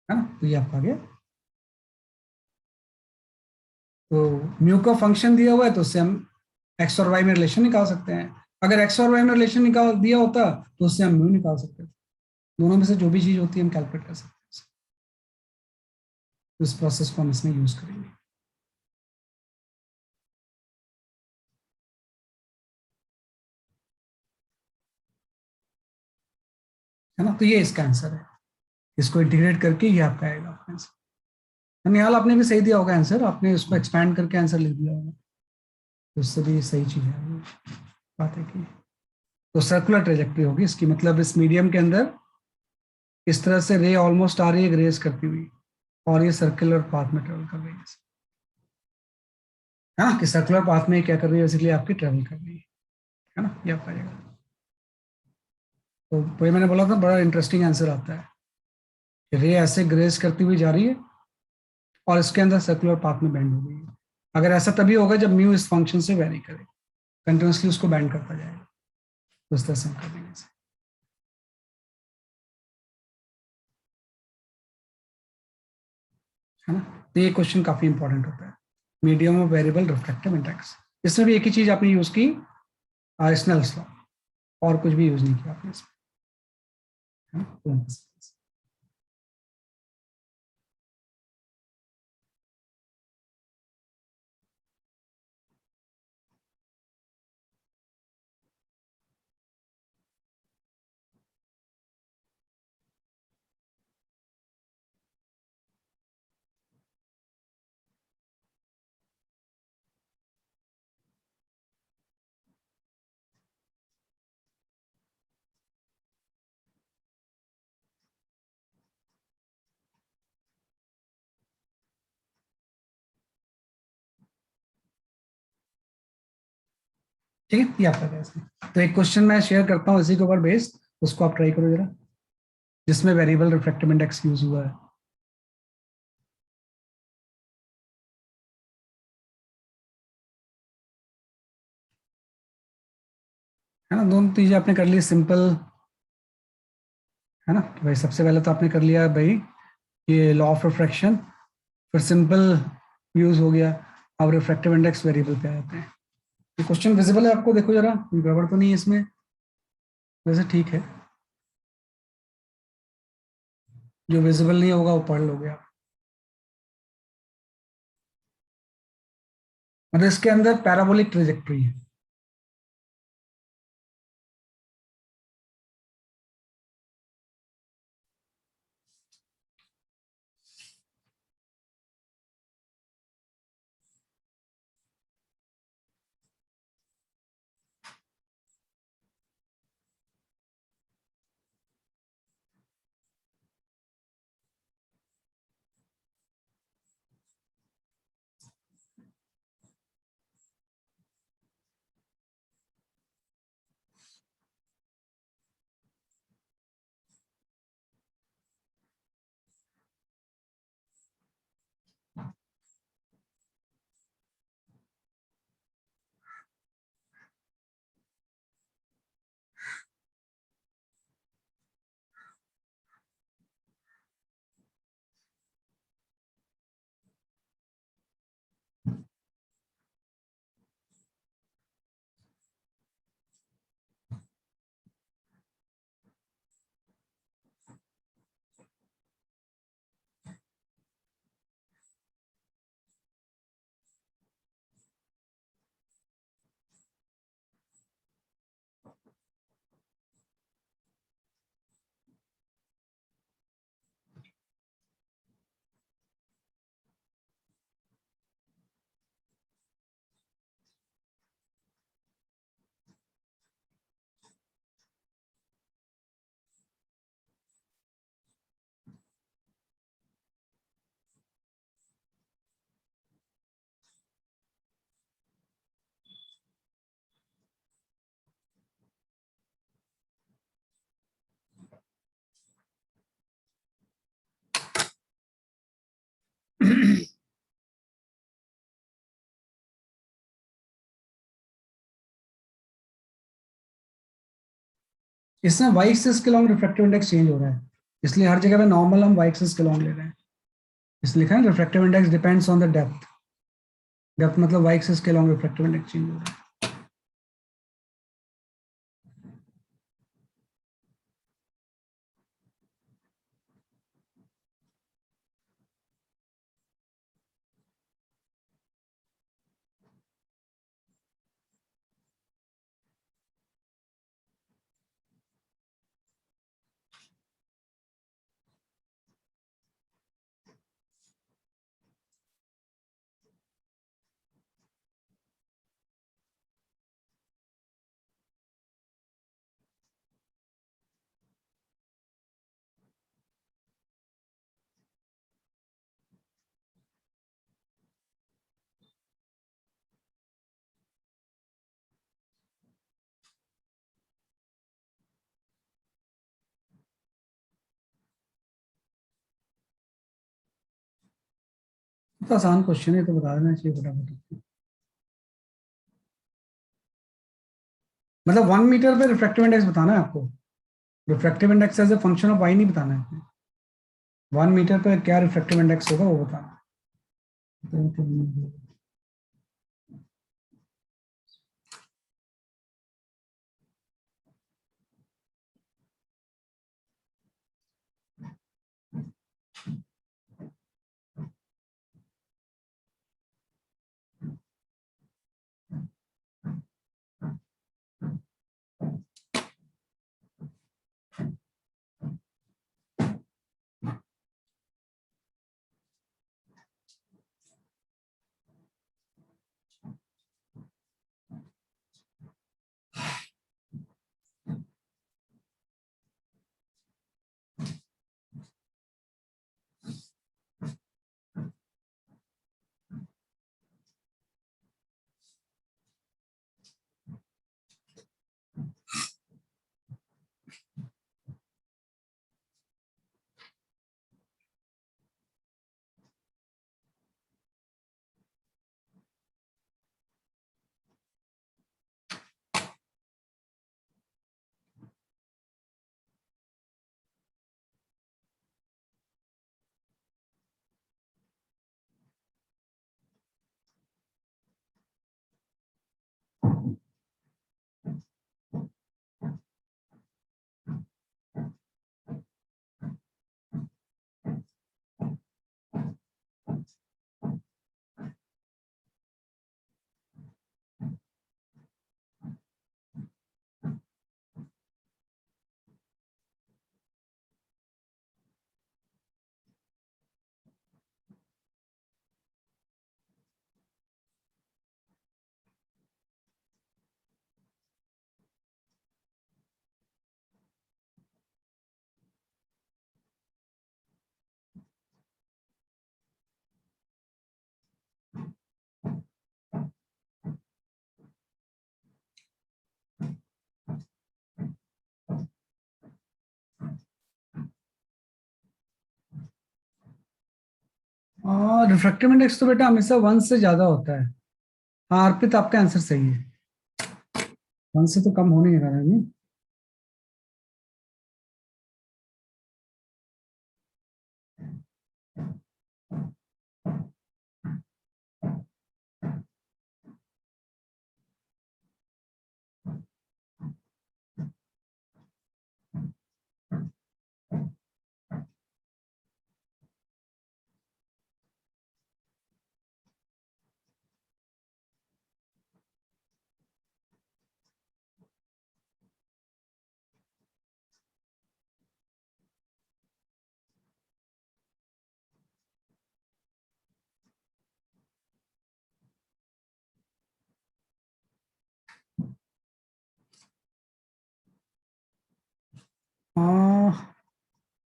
है ना, तो ये आपका आ गया। तो म्यू का फंक्शन दिया हुआ है तो उससे हम एक्स और वाई में रिलेशन निकाल सकते हैं। अगर एक्स और वाई में रिलेशन निकाल दिया होता तो उससे हम म्यू निकाल सकते थे। दोनों में से जो भी चीज होती है हम कैलकुलेट कर सकते हैं। तो इस प्रोसेस को हम इसमें यूज करेंगे, है ना। तो ये इसका आंसर है, इसको इंटीग्रेट करके ये आपका आएगा आंसर। निहाल आपने भी सही दिया होगा आंसर, आपने उसको एक्सपैंड करके आंसर लिख दिया होगा, तो उससे भी सही चीज है बात है कि, तो सर्कुलर ट्रेजेक्ट्री होगी इसकी, मतलब इस मीडियम के अंदर इस तरह से रे ऑलमोस्ट आ रही है ग्रेस करती हुई, और ये सर्कुलर पाथ में ट्रेवल कर रही है ना, कि सर्कुलर पाथ में क्या कर रही है, बेसिकली आपकी ट्रेवल कर रही है ना, ये आपका जाएगा। तो वही मैंने बोला था बड़ा इंटरेस्टिंग आंसर आता है, रे ऐसे ग्रेस करती हुई जा रही है और इसके अंदर सर्कुलर पाथ में बेंड हो गई है। अगर ऐसा तभी होगा जब म्यू इस फंक्शन से वेरी करे, कंटिन्यूसली उसको बैंड करता जाएगा, तो इस तरह से हम कर देंगे इसे, है ना। तो ये क्वेश्चन काफी इंपॉर्टेंट होता है, medium of variable refractive index. इसमें भी एक ही चीज आपने यूज की, स्नेल्स लॉ, और कुछ भी यूज नहीं किया आपने इसमें, है ना? ठीक है, ये आपका कैसे। तो एक क्वेश्चन मैं शेयर करता हूँ इसी के ऊपर बेस्ड, उसको आप ट्राई करो जरा, जिसमें वेरिएबल रिफ्रैक्टिव इंडेक्स यूज हुआ है ना। दोनों चीजें आपने कर ली सिंपल, है ना, कि भाई सबसे पहले तो आपने कर लिया भाई ये लॉ ऑफ रिफ्रैक्शन, फिर सिंपल यूज हो गया, अब रिफ्रैक्टिव इंडेक्स वेरिएबल पे आ जाते हैं। ये क्वेश्चन विजिबल है आपको, देखो जरा कोई गड़बड़ तो नहीं है इसमें, वैसे ठीक है, जो विजिबल नहीं होगा वो पढ़ लोगे आप। मतलब इसके अंदर पैराबोलिक ट्रेजेक्ट्री है, इसमें वाई एक्सिस के लॉन्ग रिफ्रैक्टिव इंडेक्स चेंज हो रहा है, इसलिए हर जगह पे नॉर्मल हम वाई एक्सिस के लॉन्ग ले रहे हैं। इसलिए लिखा है refractive index depends on the depth. Depth मतलब वाई एक्सिस के लॉन्ग रिफ्रैक्टिव इंडेक्स चेंज हो रहा है। तो आसान क्वेश्चन है, तो बता देना चाहिए फटाफट। मतलब 1 मीटर पे रिफ्रैक्टिव इंडेक्स बताना है आपको, refractive index as a function of Y नहीं बताना है। 1 मीटर पे क्या रिफ्रैक्टिव इंडेक्स होगा वो बताना है। रिफ्रैक्टिव इंडेक्स तो बेटा हमेशा 1 से ज्यादा होता है। हाँ अर्पित, आपका आंसर सही है, 1 से तो कम हो नहीं रहा है नहीं।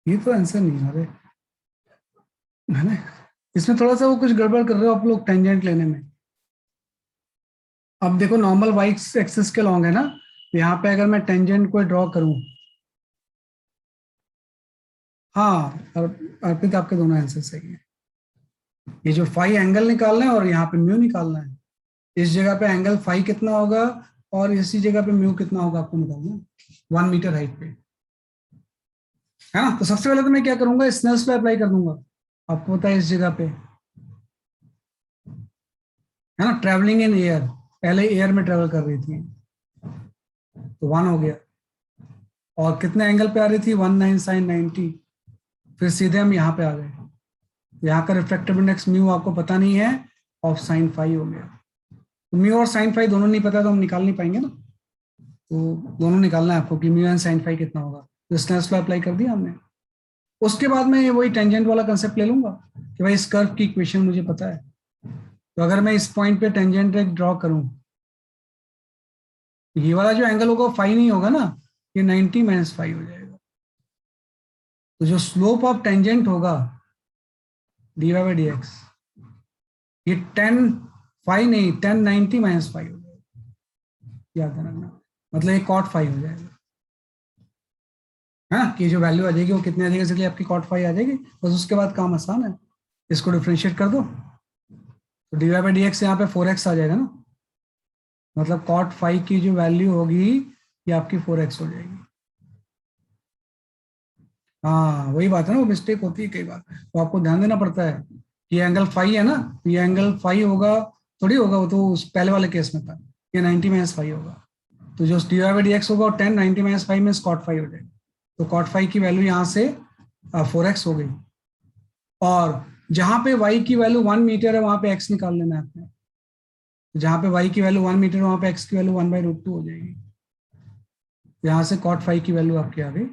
ये तो आंसर नहीं है, अरे है ना, इसमें थोड़ा सा वो कुछ गड़बड़ कर रहे हो आप लोग टेंजेंट लेने में। अब देखो नॉर्मल वाई एक्सिस के लॉन्ग है ना, तो यहाँ पे अगर मैं टेंजेंट को ड्रॉ करूं, हाँ अर्पित आपके दोनों आंसर सही है। ये जो फाई एंगल निकालना है और यहाँ पे म्यू निकालना है, इस जगह पे एंगल फाई कितना होगा और इसी जगह पे म्यू कितना होगा आपको निकालना, 1 मीटर हाइट पे, है ना। तो सबसे पहले तो मैं क्या करूंगा, स्नेल्स लॉ अप्लाई कर दूंगा। आपको पता है इस जगह पे, है ना, ट्रेवलिंग इन एयर, पहले एयर में ट्रेवल कर रही थी, तो 1 हो गया। और कितने एंगल पे आ रही थी, 19 sin 90। फिर सीधे हम यहाँ पे आ गए, यहाँ का रिफ्रैक्टिव इंडेक्स म्यू आपको पता नहीं है, ऑफ साइन फाइव हो गया। तो म्यू और साइन फाइव दोनों नहीं पता तो हम निकाल नहीं पाएंगे ना, तो दोनों निकालना है आपको कि म्यू एंड साइन फाइव कितना होगा। तो स्नेल्स लॉ अप्लाई कर दिया हमने। उसके बाद में वही टेंजेंट वाला कंसेप्ट ले लूंगा कि भाई इस कर्व की इक्वेशन मुझे पता है, तो अगर मैं इस पॉइंट पे टेंजेंट एक ड्रॉ करूं, ये वाला जो एंगल होगा फाइव नहीं होगा ना, ये 90 माइनस फाइव हो जाएगा। तो जो स्लोप ऑफ टेंजेंट होगा D Y by D X, ये 10 फाइव नहीं 1090 माइनस फाइव हो जाएगा, याद रखना। मतलब ये कॉट फाइव हो जाएगा, है ना, कि जो वैल्यू आ जाएगी वो कितने आ जाएगी, इसलिए आपकी कॉट फाइव आ जाएगी। बस उसके बाद काम आसान है, इसको डिफ्रेंशिएट कर दो, तो D Y by D X यहाँ पे 4x आ जाएगा ना, मतलब कॉट फाइव की जो वैल्यू होगी ये आपकी 4x हो जाएगी। हाँ वही बात है ना, वो मिस्टेक होती है कई बार, तो आपको ध्यान देना पड़ता है कि एंगल फाइव है ना, तो ये एंगल फाइव होगा थोड़ी होगा, वो तो उस पहले वाले केस में था, ये 90 माइनस फाइव होगा। तो जो D Y by D X होगा 10 90 माइनस फाइव में कॉट फाइव हो जाएगा, तो कॉट फाइव की वैल्यू यहाँ से 4x हो गई। और जहां पे y की वैल्यू 1 मीटर है वहां पे x निकाल लेना है आपने, जहां पे y की वैल्यू 1 मीटर है वहां पे x की वैल्यू 1/√2 हो जाएगी। यहां से कॉट फाइव की वैल्यू आपकी आ गई,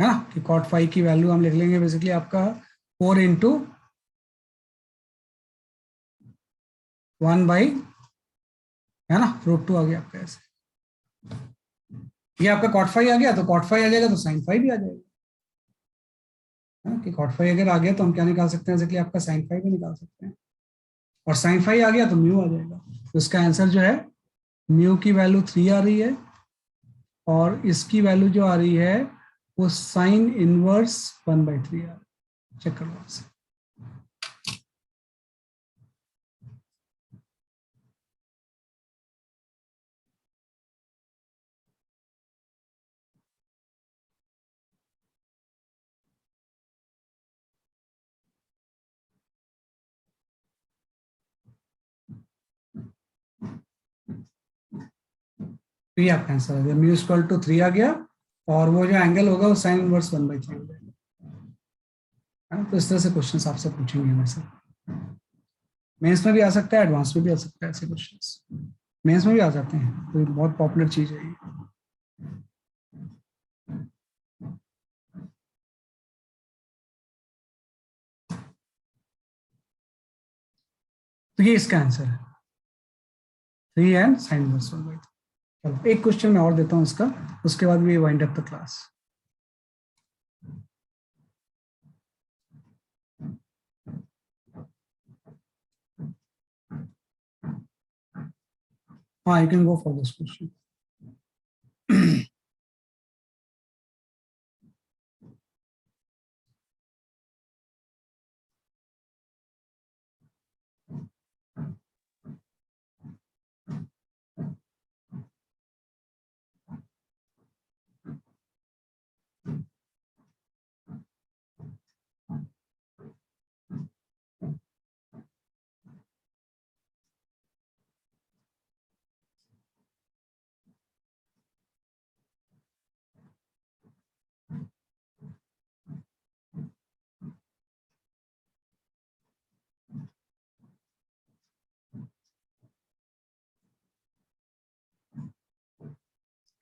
है ना, कि कॉट फाइव की वैल्यू हम लिख लेंगे बेसिकली आपका 4 इंटू 1 बाई, है ना, √2 आ गया आपका ऐसे। ये आपका कॉट फाइव आ गया, तो कॉट फाइव आ जाएगा तो साइन फाइव भी आ जाएगा, है ना, कि कॉट फाइव अगर आ गया तो हम क्या निकाल सकते हैं, बेसिकली आपका साइन फाइव भी निकाल सकते हैं। और साइन फाइव आ गया तो म्यू आ जाएगा। तो इसका आंसर जो है, म्यू की वैल्यू 3 आ रही है, और इसकी वैल्यू जो आ रही है वो साइन इनवर्स 1/3 आ रही है। चेक कर लो आपसे। तो ये आपका आंसर आ गया, म्यू इक्वल टू 3 आ गया, और वो जो एंगल होगा वो साइन इनवर्स 1/3 हो जाएगा, है ना। तो इस तरह से क्वेश्चन आपसे पूछेंगे हमेशा, मेंस में भी आ सकता है, एडवांस में भी आ सकता है ऐसे क्वेश्चन, मेंस में भी आ जाते हैं, तो बहुत पॉपुलर चीज है ये। तो ये इसका आंसर है, 3 एंड साइन इनवर्स 1/3। चलो एक क्वेश्चन मैं और देता हूँ इसका, उसके बाद we wind up the class. हाँ you can go for this question.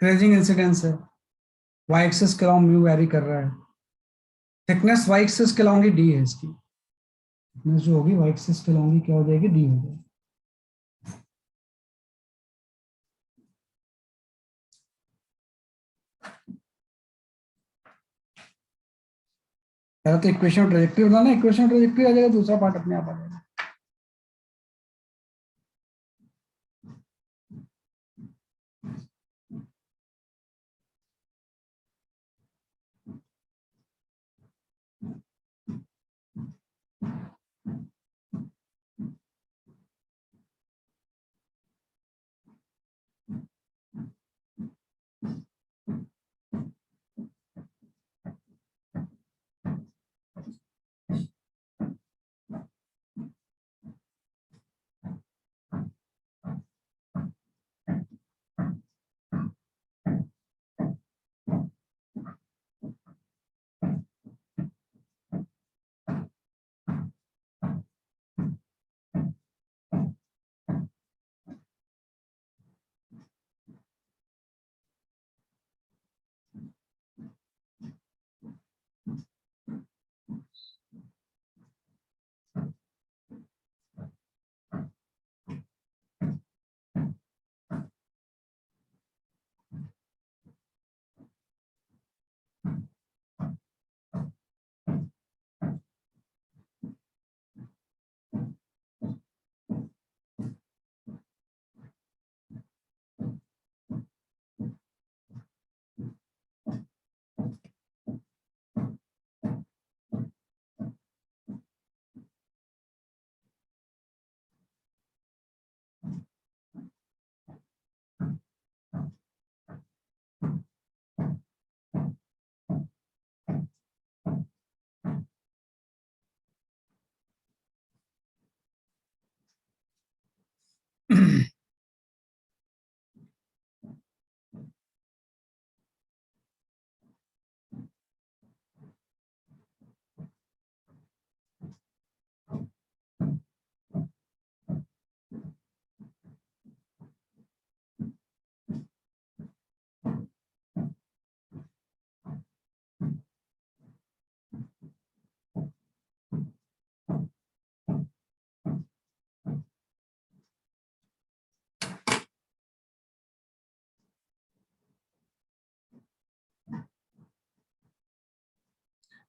Grazing incidence है, वाई एक्सिस के अलाउंग म्यू वेरी कर रहा है, थिकनेस वाई एक्सिस के अलाउंग डी है, इसकी थिकनेस जो होगी वाई एक्सिस के अलाउंग क्या हो जाएगी, डी हो जाएगी। पहले तो इक्वेशन ट्रेजेक्टरी बनाना, इक्वेशन ट्रेजेक्टरी आ जाएगा, दूसरा पार्ट अपने आप आ जाएगा।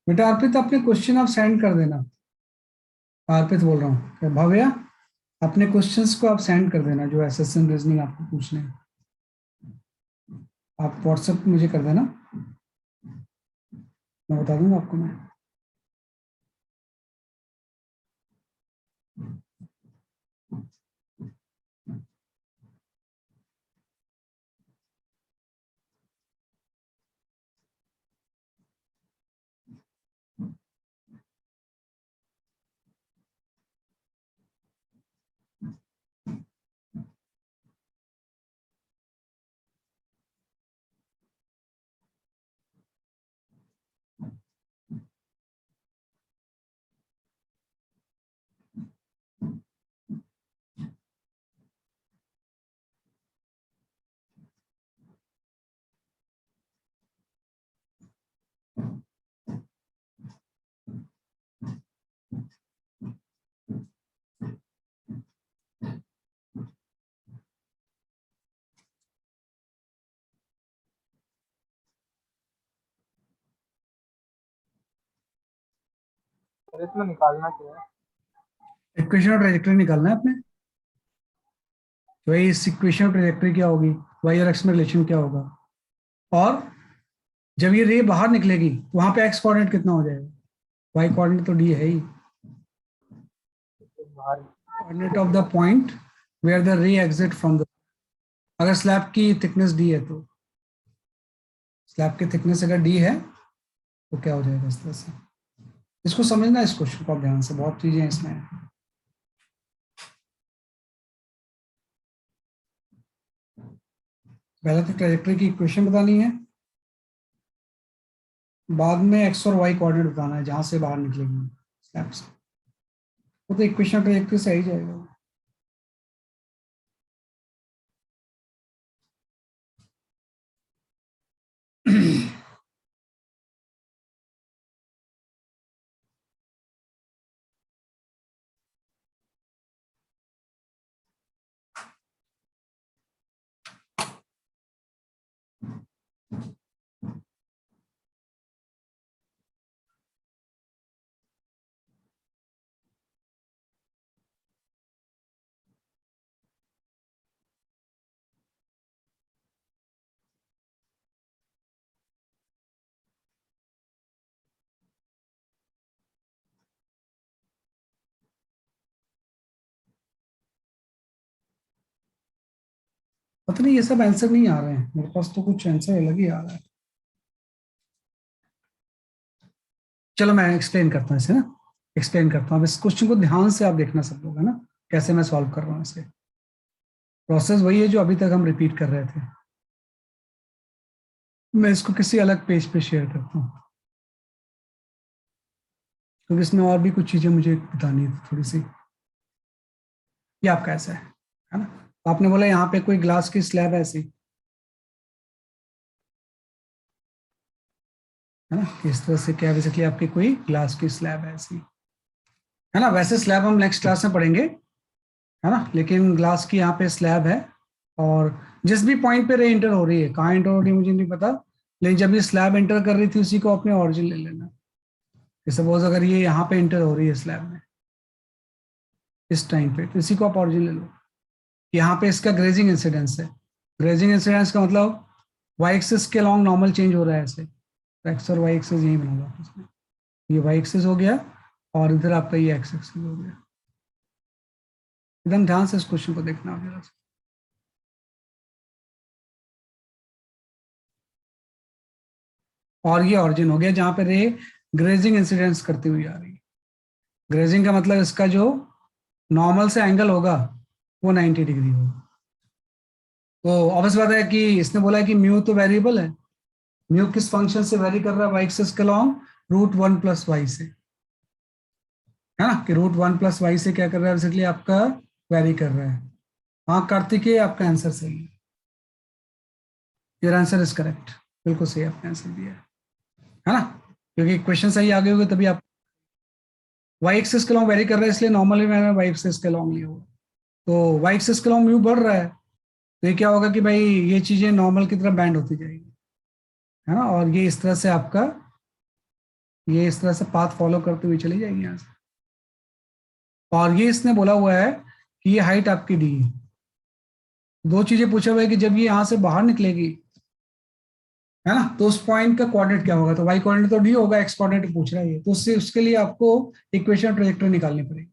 बेटा अर्पित अपने क्वेश्चन आप सेंड कर देना। अर्पित बोल रहा हूँ भव्या, अपने क्वेश्चंस को आप सेंड कर देना जो एसएसएम रीजनिंग आपको पूछने हैं, आप व्हाट्सएप मुझे कर देना, मैं बता दूंगा आपको मैं। फिर इसमें निकालना क्या है? इक्वेशन और ट्रेजेक्टरी निकालना है आपने, तो इस इक्वेशन और ट्रेजेक्टरी क्या होगी, वाई और एक्स में रिलेशन क्या होगा, और जब ये रे बाहर निकलेगी तो वहां पे एक्स कोऑर्डिनेट कितना हो जाएगा, वाई कोऑर्डिनेट तो डी है ही, बाहर coordinate of the point where the ray exit from the, अगर स्लैब की थिकनेस डी है तो स्लैब की थिकनेस अगर डी है तो क्या हो जाएगा इस तरह से। इसको समझना इस क्वेश्चन को ध्यान से, बहुत चीजें इसमें। पहले तो ट्रेजेक्टरी की इक्वेशन बतानी है, बाद में एक्स और वाई कोऑर्डिनेट बताना है जहां से बाहर निकलेगी स्लैब से, वो तो इक्वेशन ट्रेजेक्टरी से ही जाएगा। पता नहीं ये सब आंसर नहीं आ रहे हैं मेरे पास, तो कुछ आंसर अलग ही आ रहा है। चलो मैं एक्सप्लेन करता हूँ इसे ना, एक्सप्लेन करता हूँ। इस क्वेश्चन को ध्यान से आप देखना सब लोग, है ना, कैसे मैं सॉल्व कर रहा हूँ इसे। प्रोसेस वही है जो अभी तक हम रिपीट कर रहे थे, मैं इसको किसी अलग पेज पे शेयर करता हूँ क्योंकि इसमें और भी कुछ चीजें मुझे बतानी है थोड़ी सी। ये आपका ऐसा है ना, आपने बोला यहाँ पे कोई ग्लास की स्लैब है ऐसी, है ना, इस तरह से क्या बेसिकली आपकी कोई ग्लास की स्लैब है ऐसी, है ना। वैसे स्लैब हम नेक्स्ट क्लास में पढ़ेंगे, है ना, लेकिन ग्लास की यहाँ पे स्लैब है, और जिस भी पॉइंट पे रे इंटर हो रही है, कहाँ इंटर हो रही है मुझे नहीं पता, लेकिन जब ये स्लैब इंटर कर रही थी उसी को अपने ऑरिजिन ले लेना। सपोज अगर ये यहाँ पे इंटर हो रही है स्लैब में इस टाइम पे, तो इसी को आप ऑरिजिन ले लो। यहाँ पे इसका ग्रेजिंग इंसिडेंस है, ग्रेजिंग इंसिडेंस का मतलब वाई एक्सिस के लॉन्ग नॉर्मल चेंज हो रहा है ऐसे, एक्स और वाई एक्सिस यही बना लो आपस में, ये वाई एक्सिस हो गया और इधर आपका ये एक्स एक्सिस हो गया। एकदम ध्यान से इस क्वेश्चन को देखना जरा। और ये ऑरिजिन हो गया जहां पे रे ग्रेजिंग इंसिडेंस करती हुई आ रही है। ग्रेजिंग का मतलब इसका जो नॉर्मल से एंगल होगा वो 90 डिग्री होगा। तो ऑब्वियस बात है कि इसने बोला है कि म्यू तो वेरिएबल है, म्यू किस फंक्शन से वेरी कर रहा है, वाई एक्सिस के लॉन्ग √1 + y से, है ना, कि √1 + y से क्या कर रहा है बेसिकली आपका वेरी कर रहा है। हाँ कार्तिक, आपका आंसर सही है, योर आंसर इज करेक्ट, बिल्कुल सही आपने आंसर दिया है ना, क्योंकि क्वेश्चन सही आगे हुए तभी आप वाई एक्सिस के लॉन्ग वेरी कर रहे हैं, इसलिए नॉर्मली मैंने वाई एक्सिस के लॉन्ग लिया हुआ। तो वाई एक्सिस के लॉन्ग म्यू बढ़ रहा है, तो ये क्या होगा कि भाई ये चीजें नॉर्मल की तरफ बैंड होती जाएगी, है ना, और ये इस तरह से आपका ये इस तरह से पाथ फॉलो करते हुए चली जाएगी यहाँ से। और ये इसने बोला हुआ है कि ये हाइट आपकी डी है। दो चीजें पूछा हुआ है कि जब ये यहाँ से बाहर निकलेगी, है ना, तो उस पॉइंट का कोऑर्डिनेट क्या होगा। तो वाई कोऑर्डिनेट तो डी होगा, एक्स कोऑर्डिनेट पूछ रहा है ये, तो उससे उसके लिए आपको इक्वेशन ट्रेजेक्टरी निकालनी पड़ेगी।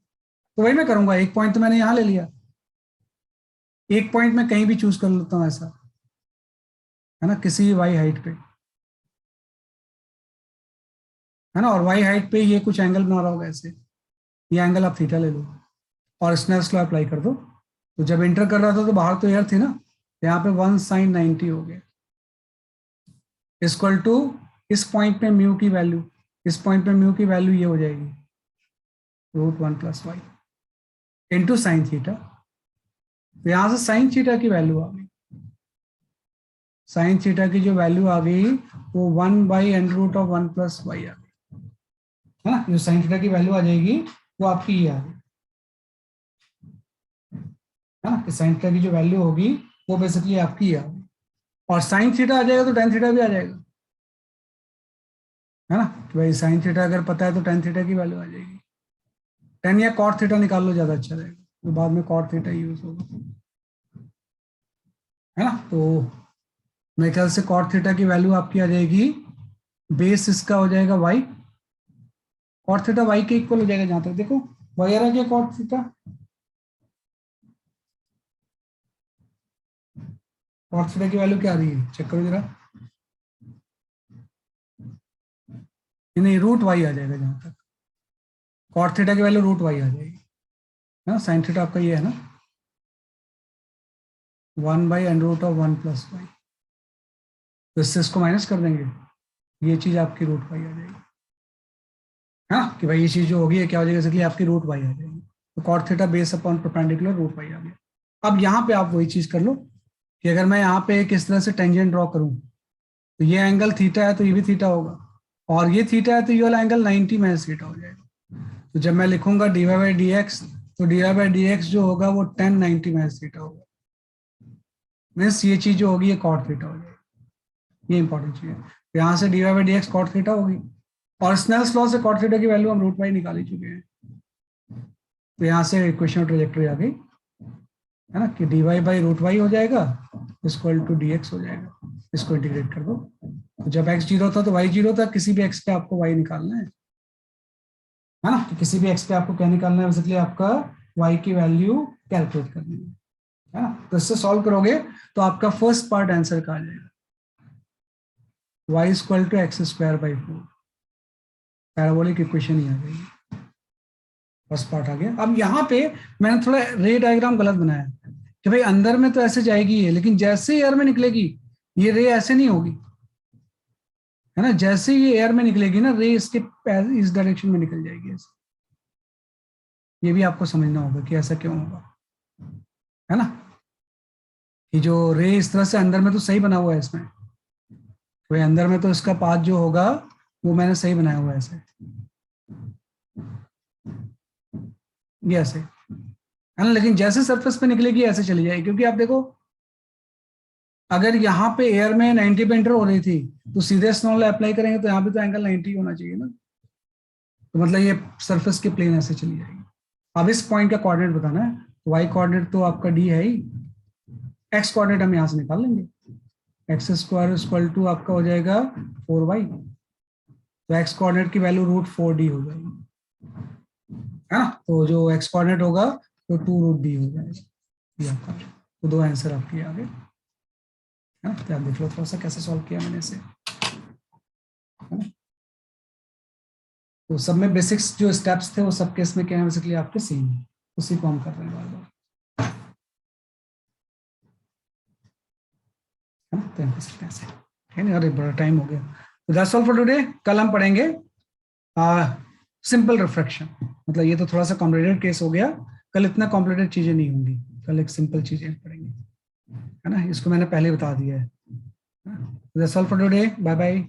तो वही मैं करूंगा, एक पॉइंट तो मैंने यहाँ ले लिया, एक पॉइंट में कहीं भी चूज कर लेता हूँ ऐसा, है ना, किसी भी वाई हाइट पे, है ना, और वाई हाइट पे ये कुछ एंगल बना रहा होगा ऐसे, ये एंगल आप थीटा ले लो और स्नेल्स लॉ अप्लाई कर दो। तो जब एंटर कर रहा था तो बाहर तो एयर थी ना, यहाँ पे 1 sin 90 हो गया, इक्वल टू इस पॉइंट पे म्यू की वैल्यू, इस पॉइंट पे म्यू की वैल्यू ये हो जाएगी √1 + y इंटू साइन थीटा। तो यहां से साइन थीटा की वैल्यू आ गई, साइन थीटा की जो वैल्यू आ गई वो 1/√1 + y आ गई, है ना। जो साइन थीटा की वैल्यू आ जाएगी वो आपकी ये आ गई, है ना, कि साइन थीटा की जो वैल्यू होगी वो बेसिकली आपकी ये आ गई। और साइन थीटा आ जाएगा तो टेन थीटा भी आ जाएगा, है ना। तो भाई साइन थीटा अगर पता है तो टेन थीटा की वैल्यू आ जाएगी। टेन या कॉट थीटा निकाल लो, ज्यादा अच्छा रहेगा, तो बाद में कॉट थीटा यूज होगा, है ना। तो मेरे ख्याल से कॉट थीटा की वैल्यू आपकी आ जाएगी, बेस इसका हो जाएगा वाई, कॉट थीटा वाई के इक्वल हो जाएगा। जहां तक देखो वाई आ गया कॉट थीटा, कॉट थीटा की वैल्यू क्या आ रही है चेक करो जरा, नहीं √y आ जाएगा जहां तक, कॉट थीटा की वैल्यू √y आ जाएगी, है ना। साइन थीटा आपका ये है ना 1/√1 + y, तो इससे इसको माइनस कर देंगे, ये चीज आपकी √y आ जाएगी, हाँ, कि भाई ये चीज जो होगी ये क्या हो जाएगी, इसलिए आपकी √y आ जाएगी। तो cot theta base upon perpendicular √y आ गया। अब यहाँ पे आप वही चीज कर लो कि अगर मैं यहाँ पे किस तरह से टेंजेंट ड्रॉ करूँ, तो ये एंगल थीटा है तो ये भी थीटा होगा, और ये थीटा है तो ये वाला एंगल 90 माइनस थीटा हो जाएगा। तो जब मैं लिखूंगा dy/dx, तो dy/dx जो होगा वो 10 90 माइनस थीटा होगा, मीन्स ये चीज जो होगी ये cot थीटा हो जाएगी। ये इंपॉर्टेंट चीज है। तो यहाँ से dy/dx cot थीटा होगी, और स्नेल्स लॉ से cot थीटा की वैल्यू हम √y निकाल ही चुके हैं। तो यहाँ से इक्वेशन ट्रेजेक्टरी आ गई, है ना, कि dy/√y हो जाएगा इक्वल टू dx हो जाएगा। इसको इंटीग्रेट कर दो, तो जब x 0 था तो y 0 था, किसी भी x पे आपको y निकालना है ना। तो किसी भी x पे आपको क्या निकालना है, बेसिकली आपका y की वैल्यू कैलकुलेट करनी है ना। तो इससे सॉल्व करोगे तो आपका फर्स्ट पार्ट आंसर का आ जाएगा, y = x²/4, पैराबोलिक इक्वेशन ही आ जाएगी, फर्स्ट पार्ट आ गया। अब यहाँ पे मैंने थोड़ा रे डायग्राम गलत बनाया कि भाई अंदर में तो ऐसे जाएगी ये, लेकिन जैसे ही एयर में निकलेगी ये रे ऐसे नहीं होगी, है ना। जैसे ये एयर में निकलेगी ना, रे इसके इस डायरेक्शन में निकल जाएगी ऐसे। ये भी आपको समझना होगा कि ऐसा क्यों होगा, है ना, कि जो रे इस तरह से अंदर में तो सही बना हुआ है इसमें, तो अंदर में तो इसका पाथ जो होगा वो मैंने सही बनाया हुआ है ऐसे, ये ऐसे, है ना। लेकिन जैसे सरफेस पे निकलेगी ऐसे चली जाएगी, क्योंकि आप देखो अगर यहाँ पे एयर में 90 पे एंटर हो रही थी तो सीधे स्नॉल अप्लाई करेंगे तो यहाँ पे तो एंगल 90 होना चाहिए ना, तो मतलब ये सरफेस के प्लेन ऐसे चली जाएगी। अब इस पॉइंट का कोऑर्डिनेट बताना है, तो वाई कोऑर्डिनेट तो आपका डी है ही, एक्स कोऑर्डिनेट हम यहाँ से निकाल लेंगे, x² = आपका हो जाएगा 4y, तो एक्स कोऑर्डिनेट की वैल्यू √4d हो जाएगी, है ना। तो जो एक्स कोऑर्डिनेट होगा तो 2√d हो जाएगा, ये आपका, तो दो आंसर आपके आ गए, है ना। तो आप देख लो थोड़ा सा कैसे सॉल्व किया मैंने इसे, है ना। तो सब में बेसिक्स जो स्टेप्स थे वो सब केस में क्या है, बेसिकली आपके सेम है, उसी को हम कर रहे हैं बार बार, है ना। तो हम कर सकते हैं ऐसे, है ना। अरे बड़ा टाइम हो गया, तो दैट्स ऑल फॉर टुडे। कल हम पढ़ेंगे सिंपल रिफ्रैक्शन, मतलब ये तो थोड़ा सा कॉम्प्लिकेटेड केस हो गया, कल इतना कॉम्प्लिकेटेड चीजें नहीं होंगी, कल एक सिंपल चीजें पढ़ेंगे, है ना। इसको मैंने पहले बता दिया है। That's all for today, bye bye.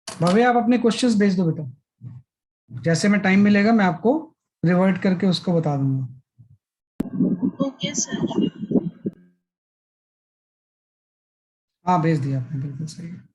भाभी आप अपने क्वेश्चंस भेज दो बेटा, जैसे में टाइम मिलेगा मैं आपको रिवर्ट करके उसको बता दूंगा। Okay sir. हाँ भेज दिया आपने, बिल्कुल सही है।